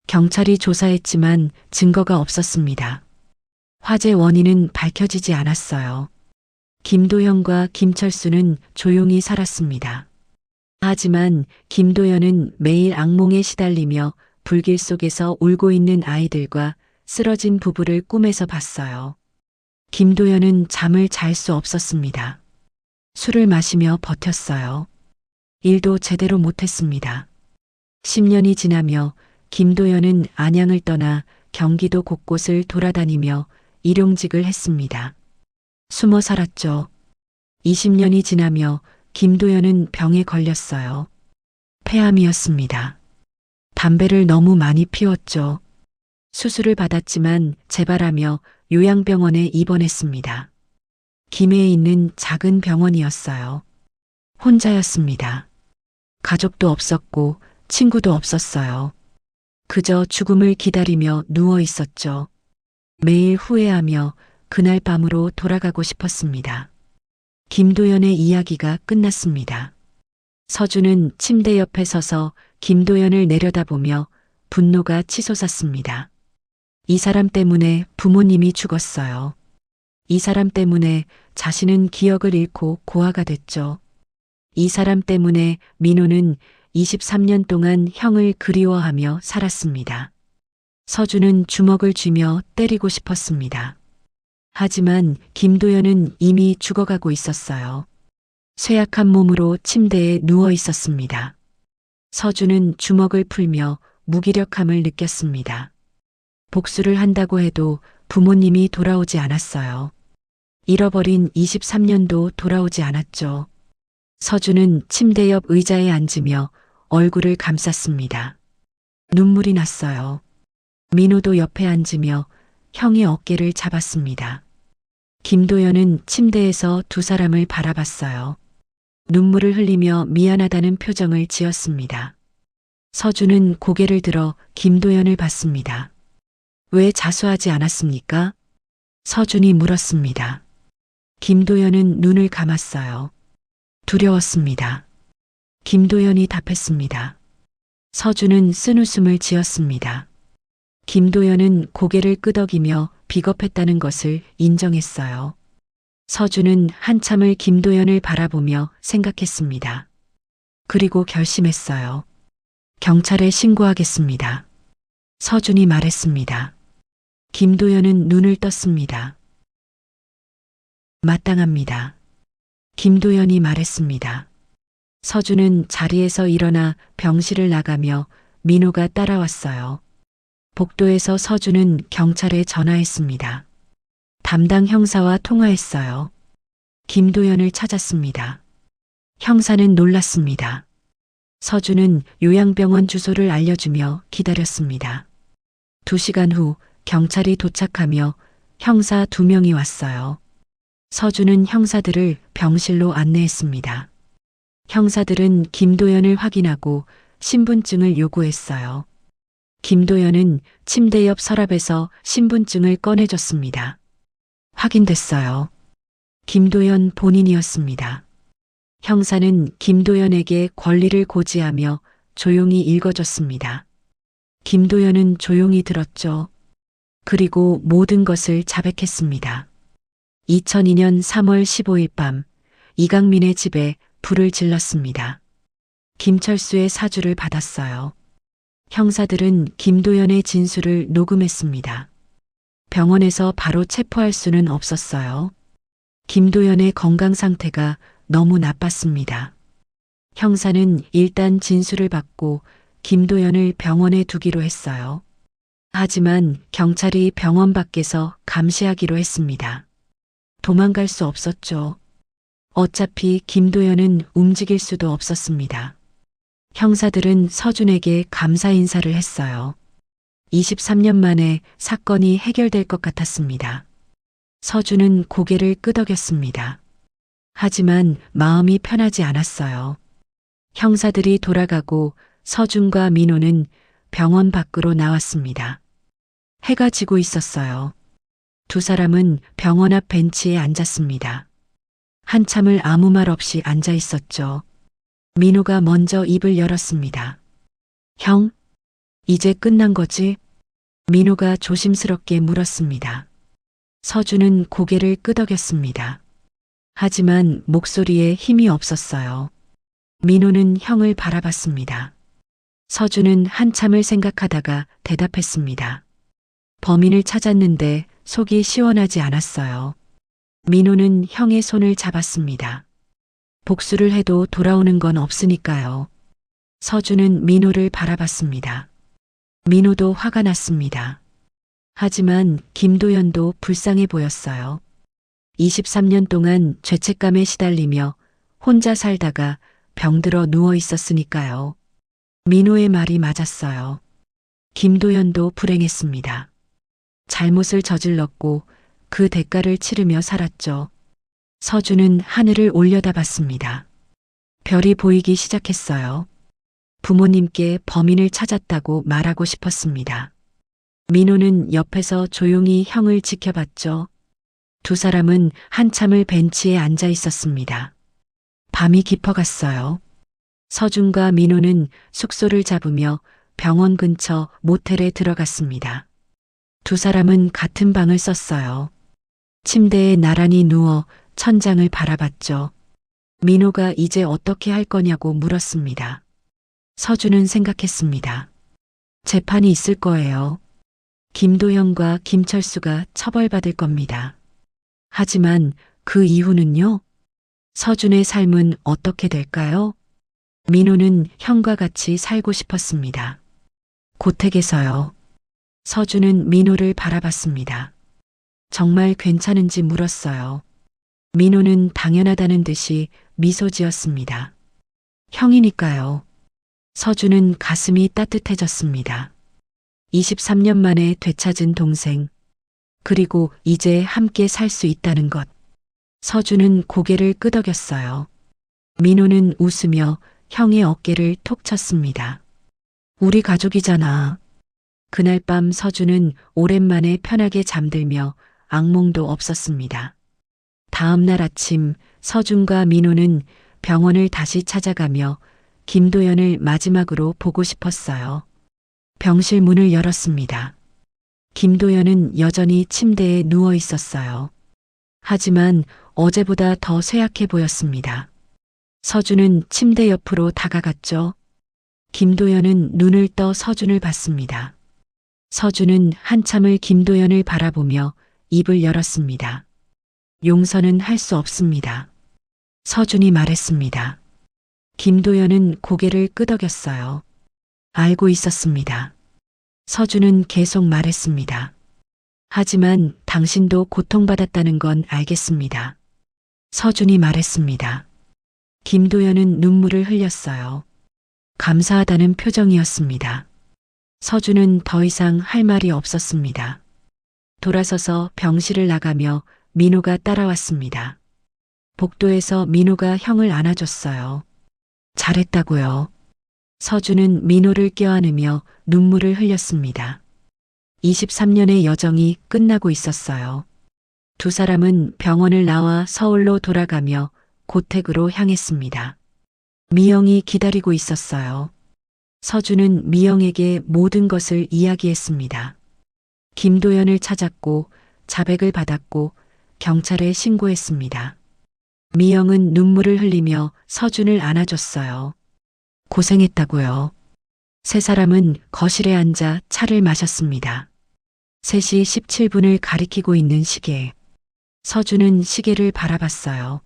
경찰이 조사했지만 증거가 없었습니다. 화재 원인은 밝혀지지 않았어요. 김도연과 김철수는 조용히 살았습니다. 하지만 김도연은 매일 악몽에 시달리며 불길 속에서 울고 있는 아이들과 쓰러진 부부를 꿈에서 봤어요. 김도연은 잠을 잘 수 없었습니다. 술을 마시며 버텼어요. 일도 제대로 못했습니다. 10년이 지나며 김도연은 안양을 떠나 경기도 곳곳을 돌아다니며 일용직을 했습니다. 숨어 살았죠. 20년이 지나며 김도연은 병에 걸렸어요. 폐암이었습니다. 담배를 너무 많이 피웠죠. 수술을 받았지만 재발하며 요양병원에 입원했습니다. 김해에 있는 작은 병원이었어요. 혼자였습니다. 가족도 없었고 친구도 없었어요. 그저 죽음을 기다리며 누워 있었죠. 매일 후회하며 그날 밤으로 돌아가고 싶었습니다. 김도연의 이야기가 끝났습니다. 서준은 침대 옆에 서서 김도연을 내려다보며 분노가 치솟았습니다. 이 사람 때문에 부모님이 죽었어요. 이 사람 때문에 자신은 기억을 잃고 고아가 됐죠. 이 사람 때문에 민호는 23년 동안 형을 그리워하며 살았습니다. 서준은 주먹을 쥐며 때리고 싶었습니다. 하지만 김도연은 이미 죽어가고 있었어요. 쇠약한 몸으로 침대에 누워 있었습니다. 서준은 주먹을 풀며 무기력함을 느꼈습니다. 복수를 한다고 해도 부모님이 돌아오지 않았어요. 잃어버린 23년도 돌아오지 않았죠. 서준은 침대 옆 의자에 앉으며 얼굴을 감쌌습니다. 눈물이 났어요. 민호도 옆에 앉으며 형의 어깨를 잡았습니다. 김도연은 침대에서 두 사람을 바라봤어요. 눈물을 흘리며 미안하다는 표정을 지었습니다. 서준은 고개를 들어 김도연을 봤습니다. 왜 자수하지 않았습니까? 서준이 물었습니다. 김도연은 눈을 감았어요. 두려웠습니다. 김도연이 답했습니다. 서준은 쓴웃음을 지었습니다. 김도연은 고개를 끄덕이며 비겁했다는 것을 인정했어요. 서준은 한참을 김도연을 바라보며 생각했습니다. 그리고 결심했어요. 경찰에 신고하겠습니다. 서준이 말했습니다. 김도연은 눈을 떴습니다. 마땅합니다. 김도연이 말했습니다. 서준은 자리에서 일어나 병실을 나가며 민호가 따라왔어요. 복도에서 서준은 경찰에 전화했습니다. 담당 형사와 통화했어요. 김도연을 찾았습니다. 형사는 놀랐습니다. 서준은 요양병원 주소를 알려주며 기다렸습니다. 2시간 후 경찰이 도착하며 형사 2명이 왔어요. 서준은 형사들을 병실로 안내했습니다. 형사들은 김도연을 확인하고 신분증을 요구했어요. 김도연은 침대 옆 서랍에서 신분증을 꺼내줬습니다. 확인됐어요. 김도연 본인이었습니다. 형사는 김도연에게 권리를 고지하며 조용히 읽어줬습니다. 김도연은 조용히 들었죠. 그리고 모든 것을 자백했습니다. 2002년 3월 15일 밤 이강민의 집에 불을 질렀습니다. 김철수의 사주를 받았어요. 형사들은 김도연의 진술을 녹음했습니다. 병원에서 바로 체포할 수는 없었어요. 김도연의 건강 상태가 너무 나빴습니다. 형사는 일단 진술을 받고 김도연을 병원에 두기로 했어요. 하지만 경찰이 병원 밖에서 감시하기로 했습니다. 도망갈 수 없었죠. 어차피 김도연은 움직일 수도 없었습니다. 형사들은 서준에게 감사 인사를 했어요. 23년 만에 사건이 해결될 것 같았습니다. 서준은 고개를 끄덕였습니다. 하지만 마음이 편하지 않았어요. 형사들이 돌아가고 서준과 민호는 병원 밖으로 나왔습니다. 해가 지고 있었어요. 2 사람은 병원 앞 벤치에 앉았습니다. 한참을 아무 말 없이 앉아 있었죠. 민호가 먼저 입을 열었습니다. 형, 이제 끝난 거지? 민호가 조심스럽게 물었습니다. 서준은 고개를 끄덕였습니다. 하지만 목소리에 힘이 없었어요. 민호는 형을 바라봤습니다. 서준은 한참을 생각하다가 대답했습니다. 범인을 찾았는데 속이 시원하지 않았어요. 민호는 형의 손을 잡았습니다. 복수를 해도 돌아오는 건 없으니까요. 서준은 민호를 바라봤습니다. 민호도 화가 났습니다. 하지만 김도연도 불쌍해 보였어요. 23년 동안 죄책감에 시달리며 혼자 살다가 병들어 누워 있었으니까요. 민호의 말이 맞았어요. 김도연도 불행했습니다. 잘못을 저질렀고 그 대가를 치르며 살았죠. 서준은 하늘을 올려다봤습니다. 별이 보이기 시작했어요. 부모님께 범인을 찾았다고 말하고 싶었습니다. 민호는 옆에서 조용히 형을 지켜봤죠. 2 사람은 한참을 벤치에 앉아 있었습니다. 밤이 깊어갔어요. 서준과 민호는 숙소를 잡으며 병원 근처 모텔에 들어갔습니다. 2 사람은 같은 방을 썼어요. 침대에 나란히 누워 천장을 바라봤죠. 민호가 이제 어떻게 할 거냐고 물었습니다. 서준은 생각했습니다. 재판이 있을 거예요. 김도연과 김철수가 처벌받을 겁니다. 하지만 그 이후는요? 서준의 삶은 어떻게 될까요? 민호는 형과 같이 살고 싶었습니다. 고택에서요. 서준은 민호를 바라봤습니다. 정말 괜찮은지 물었어요. 민호는 당연하다는 듯이 미소 지었습니다. 형이니까요. 서준은 가슴이 따뜻해졌습니다. 23년 만에 되찾은 동생, 그리고 이제 함께 살 수 있다는 것. 서준은 고개를 끄덕였어요. 민호는 웃으며 형의 어깨를 톡 쳤습니다. 우리 가족이잖아. 그날 밤 서준은 오랜만에 편하게 잠들며 악몽도 없었습니다. 다음 날 아침 서준과 민호는 병원을 다시 찾아가며 김도연을 마지막으로 보고 싶었어요. 병실 문을 열었습니다. 김도연은 여전히 침대에 누워 있었어요. 하지만 어제보다 더 쇠약해 보였습니다. 서준은 침대 옆으로 다가갔죠. 김도연은 눈을 떠 서준을 봤습니다. 서준은 한참을 김도연을 바라보며 입을 열었습니다. 용서는 할 수 없습니다. 서준이 말했습니다. 김도연은 고개를 끄덕였어요. 알고 있었습니다. 서준은 계속 말했습니다. 하지만 당신도 고통받았다는 건 알겠습니다. 서준이 말했습니다. 김도연은 눈물을 흘렸어요. 감사하다는 표정이었습니다. 서준은 더 이상 할 말이 없었습니다. 돌아서서 병실을 나가며 민호가 따라왔습니다. 복도에서 민호가 형을 안아줬어요. 잘했다고요. 서준은 민호를 껴안으며 눈물을 흘렸습니다. 23년의 여정이 끝나고 있었어요. 두 사람은 병원을 나와 서울로 돌아가며 고택으로 향했습니다. 미영이 기다리고 있었어요. 서준은 미영에게 모든 것을 이야기했습니다. 김도연을 찾았고 자백을 받았고 경찰에 신고했습니다. 미영은 눈물을 흘리며 서준을 안아줬어요. 고생했다고요. 세 사람은 거실에 앉아 차를 마셨습니다. 3시 17분을 가리키고 있는 시계. 서준은 시계를 바라봤어요.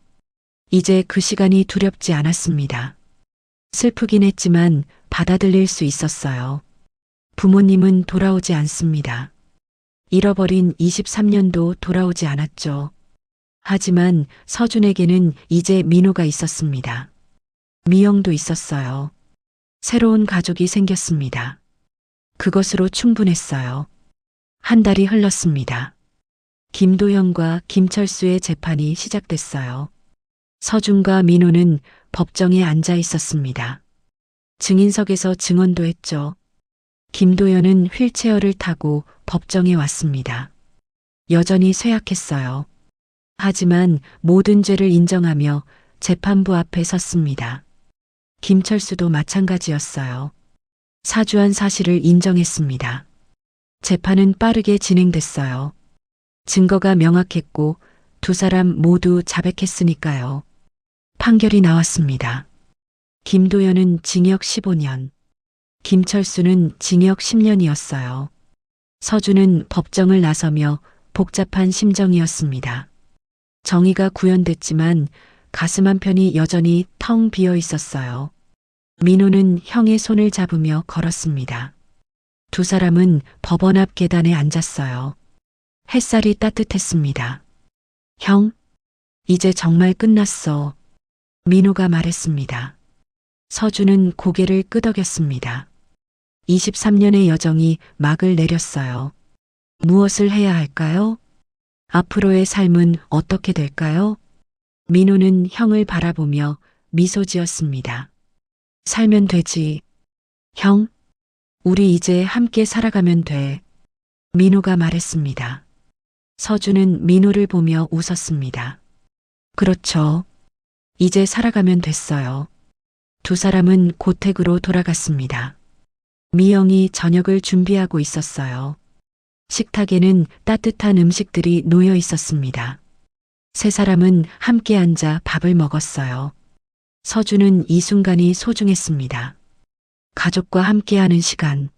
이제 그 시간이 두렵지 않았습니다. 슬프긴 했지만 받아들일 수 있었어요. 부모님은 돌아오지 않습니다. 잃어버린 23년도 돌아오지 않았죠. 하지만 서준에게는 이제 민호가 있었습니다. 미영도 있었어요. 새로운 가족이 생겼습니다. 그것으로 충분했어요. 한 달이 흘렀습니다. 김도연과 김철수의 재판이 시작됐어요. 서준과 민호는 법정에 앉아 있었습니다. 증인석에서 증언도 했죠. 김도연은 휠체어를 타고 법정에 왔습니다. 여전히 쇠약했어요. 하지만 모든 죄를 인정하며 재판부 앞에 섰습니다. 김철수도 마찬가지였어요. 사주한 사실을 인정했습니다. 재판은 빠르게 진행됐어요. 증거가 명확했고 두 사람 모두 자백했으니까요. 판결이 나왔습니다. 김도연은 징역 15년, 김철수는 징역 10년이었어요. 서준은 법정을 나서며 복잡한 심정이었습니다. 정의가 구현됐지만 가슴 한편이 여전히 텅 비어 있었어요. 민호는 형의 손을 잡으며 걸었습니다. 두 사람은 법원 앞 계단에 앉았어요. 햇살이 따뜻했습니다. 형, 이제 정말 끝났어. 민호가 말했습니다. 서준은 고개를 끄덕였습니다. 23년의 여정이 막을 내렸어요. 무엇을 해야 할까요? 앞으로의 삶은 어떻게 될까요? 민호는 형을 바라보며 미소 지었습니다. 살면 되지. 형, 우리 이제 함께 살아가면 돼. 민호가 말했습니다. 서준은 민호를 보며 웃었습니다. 그렇죠. 이제 살아가면 됐어요. 두 사람은 고택으로 돌아갔습니다. 미영이 저녁을 준비하고 있었어요. 식탁에는 따뜻한 음식들이 놓여 있었습니다. 세 사람은 함께 앉아 밥을 먹었어요. 서준은 이 순간이 소중했습니다. 가족과 함께하는 시간.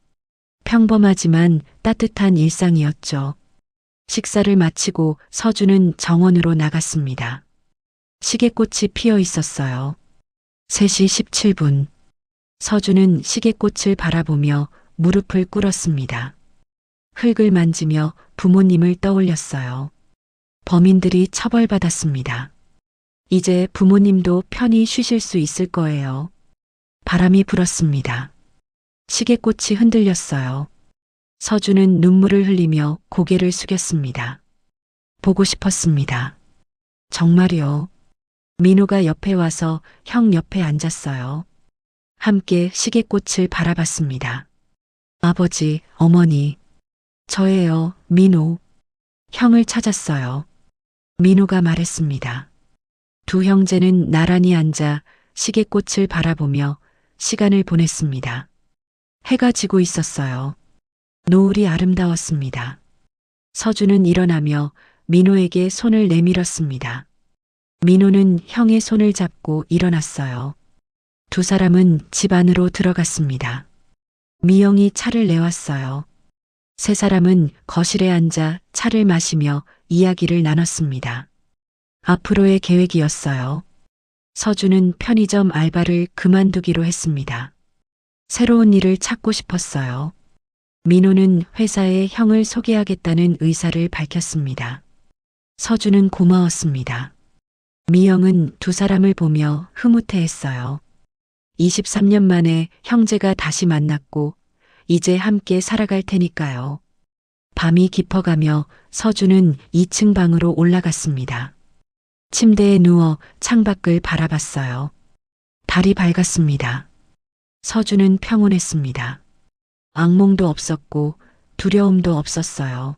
평범하지만 따뜻한 일상이었죠. 식사를 마치고 서준은 정원으로 나갔습니다. 시계꽃이 피어 있었어요. 3시 17분. 서준은 시계꽃을 바라보며 무릎을 꿇었습니다. 흙을 만지며 부모님을 떠올렸어요. 범인들이 처벌받았습니다. 이제 부모님도 편히 쉬실 수 있을 거예요. 바람이 불었습니다. 시계꽃이 흔들렸어요. 서준은 눈물을 흘리며 고개를 숙였습니다. 보고 싶었습니다. 정말요. 민호가 옆에 와서 형 옆에 앉았어요. 함께 시계꽃을 바라봤습니다. 아버지, 어머니. 저예요, 민호. 형을 찾았어요. 민호가 말했습니다. 두 형제는 나란히 앉아 시계꽃을 바라보며 시간을 보냈습니다. 해가 지고 있었어요. 노을이 아름다웠습니다. 서준은 일어나며 민호에게 손을 내밀었습니다. 민호는 형의 손을 잡고 일어났어요. 두 사람은 집 안으로 들어갔습니다. 미영이 차를 내왔어요. 세 사람은 거실에 앉아 차를 마시며 이야기를 나눴습니다. 앞으로의 계획이었어요. 서준은 편의점 알바를 그만두기로 했습니다. 새로운 일을 찾고 싶었어요. 민호는 회사에 형을 소개하겠다는 의사를 밝혔습니다. 서준은 고마웠습니다. 미영은 두 사람을 보며 흐뭇해했어요. 23년 만에 형제가 다시 만났고 이제 함께 살아갈 테니까요. 밤이 깊어가며 서준은 2층 방으로 올라갔습니다. 침대에 누워 창밖을 바라봤어요. 달이 밝았습니다. 서준은 평온했습니다. 악몽도 없었고 두려움도 없었어요.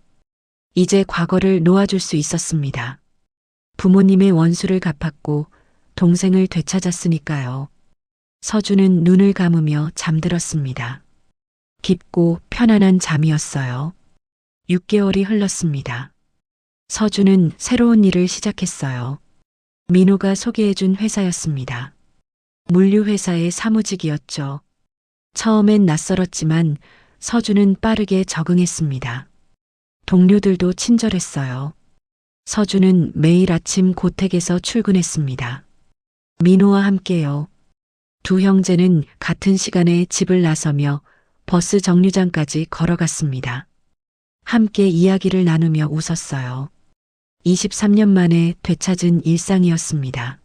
이제 과거를 놓아줄 수 있었습니다. 부모님의 원수를 갚았고 동생을 되찾았으니까요. 서준은 눈을 감으며 잠들었습니다. 깊고 편안한 잠이었어요. 6개월이 흘렀습니다. 서준은 새로운 일을 시작했어요. 민호가 소개해준 회사였습니다. 물류회사의 사무직이었죠. 처음엔 낯설었지만 서준은 빠르게 적응했습니다. 동료들도 친절했어요. 서준은 매일 아침 고택에서 출근했습니다. 민호와 함께요. 두 형제는 같은 시간에 집을 나서며 버스 정류장까지 걸어갔습니다. 함께 이야기를 나누며 웃었어요. 23년 만에 되찾은 일상이었습니다.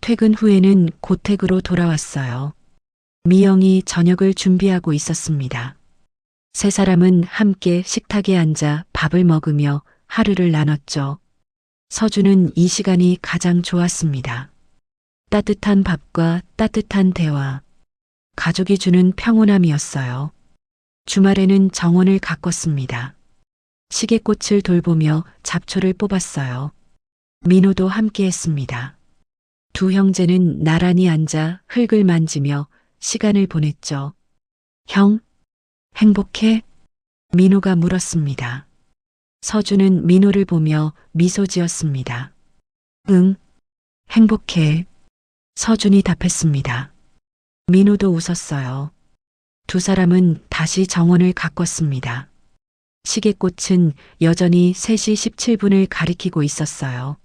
퇴근 후에는 고택으로 돌아왔어요. 미영이 저녁을 준비하고 있었습니다. 세 사람은 함께 식탁에 앉아 밥을 먹으며 하루를 나눴죠. 서준은 이 시간이 가장 좋았습니다. 따뜻한 밥과 따뜻한 대화, 가족이 주는 평온함이었어요. 주말에는 정원을 가꿨습니다. 시계꽃을 돌보며 잡초를 뽑았어요. 민호도 함께했습니다. 두 형제는 나란히 앉아 흙을 만지며 시간을 보냈죠. 형, 행복해? 민호가 물었습니다. 서준은 민호를 보며 미소 지었습니다. 응, 행복해. 서준이 답했습니다. 민호도 웃었어요. 두 사람은 다시 정원을 가꿨습니다. 시계꽃은 여전히 3시 17분을 가리키고 있었어요.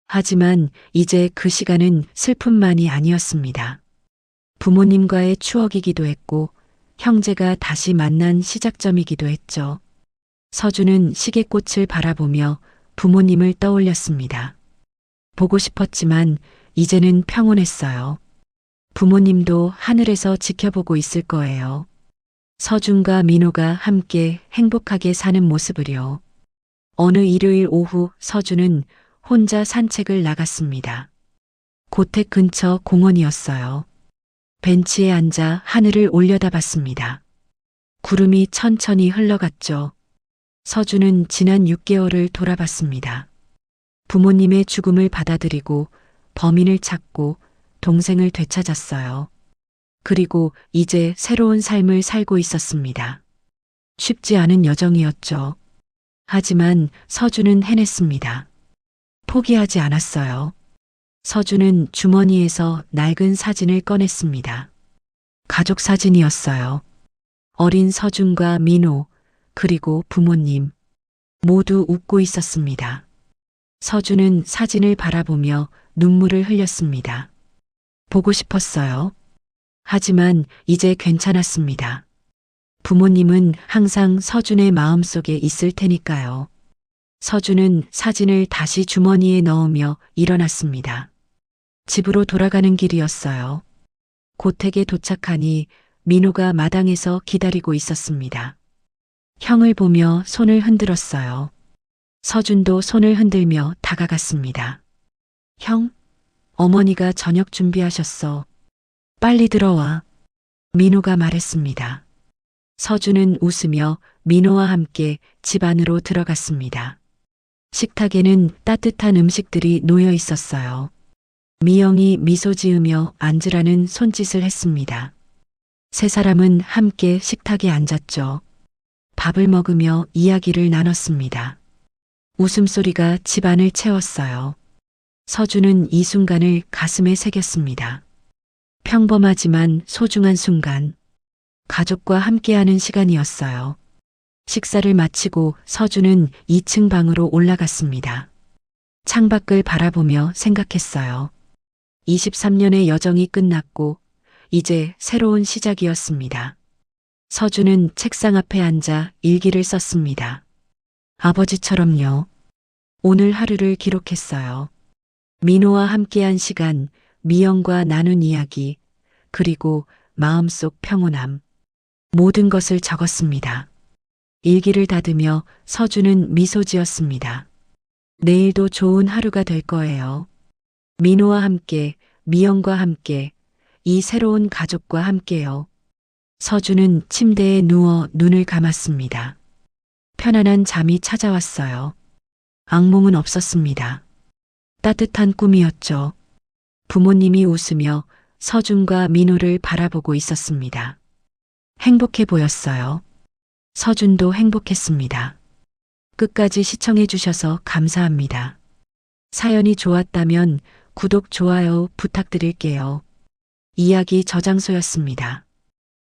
하지만 이제 그 시간은 슬픔만이 아니었습니다. 부모님과의 추억이기도 했고 형제가 다시 만난 시작점이기도 했죠. 서준은 시계꽃을 바라보며 부모님을 떠올렸습니다. 보고 싶었지만 이제는 평온했어요. 부모님도 하늘에서 지켜보고 있을 거예요. 서준과 민호가 함께 행복하게 사는 모습을요. 어느 일요일 오후 서준은 혼자 산책을 나갔습니다. 고택 근처 공원이었어요. 벤치에 앉아 하늘을 올려다봤습니다. 구름이 천천히 흘러갔죠. 서준은 지난 6개월을 돌아봤습니다. 부모님의 죽음을 받아들이고 범인을 찾고 동생을 되찾았어요. 그리고 이제 새로운 삶을 살고 있었습니다. 쉽지 않은 여정이었죠. 하지만 서준은 해냈습니다. 포기하지 않았어요. 서준은 주머니에서 낡은 사진을 꺼냈습니다. 가족 사진이었어요. 어린 서준과 민호, 그리고 부모님, 모두 웃고 있었습니다. 서준은 사진을 바라보며 눈물을 흘렸습니다. 보고 싶었어요. 하지만 이제 괜찮았습니다. 부모님은 항상 서준의 마음속에 있을 테니까요. 서준은 사진을 다시 주머니에 넣으며 일어났습니다. 집으로 돌아가는 길이었어요. 고택에 도착하니 민호가 마당에서 기다리고 있었습니다. 형을 보며 손을 흔들었어요. 서준도 손을 흔들며 다가갔습니다. 형, 어머니가 저녁 준비하셨어. 빨리 들어와. 민호가 말했습니다. 서준은 웃으며 민호와 함께 집 안으로 들어갔습니다. 식탁에는 따뜻한 음식들이 놓여 있었어요. 미영이 미소 지으며 앉으라는 손짓을 했습니다. 세 사람은 함께 식탁에 앉았죠. 밥을 먹으며 이야기를 나눴습니다. 웃음소리가 집안을 채웠어요. 서준은 이 순간을 가슴에 새겼습니다. 평범하지만 소중한 순간, 가족과 함께하는 시간이었어요. 식사를 마치고 서준은 2층 방으로 올라갔습니다. 창밖을 바라보며 생각했어요. 23년의 여정이 끝났고 이제 새로운 시작이었습니다. 서준은 책상 앞에 앉아 일기를 썼습니다. 아버지처럼요. 오늘 하루를 기록했어요. 민호와 함께한 시간, 미영과 나눈 이야기, 그리고 마음속 평온함. 모든 것을 적었습니다. 일기를 닫으며 서준은 미소 지었습니다. 내일도 좋은 하루가 될 거예요. 민호와 함께, 미영과 함께, 이 새로운 가족과 함께요. 서준은 침대에 누워 눈을 감았습니다. 편안한 잠이 찾아왔어요. 악몽은 없었습니다. 따뜻한 꿈이었죠. 부모님이 웃으며 서준과 민호를 바라보고 있었습니다. 행복해 보였어요. 서준도 행복했습니다. 끝까지 시청해 주셔서 감사합니다. 사연이 좋았다면 구독, 좋아요 부탁드릴게요. 이야기 저장소였습니다.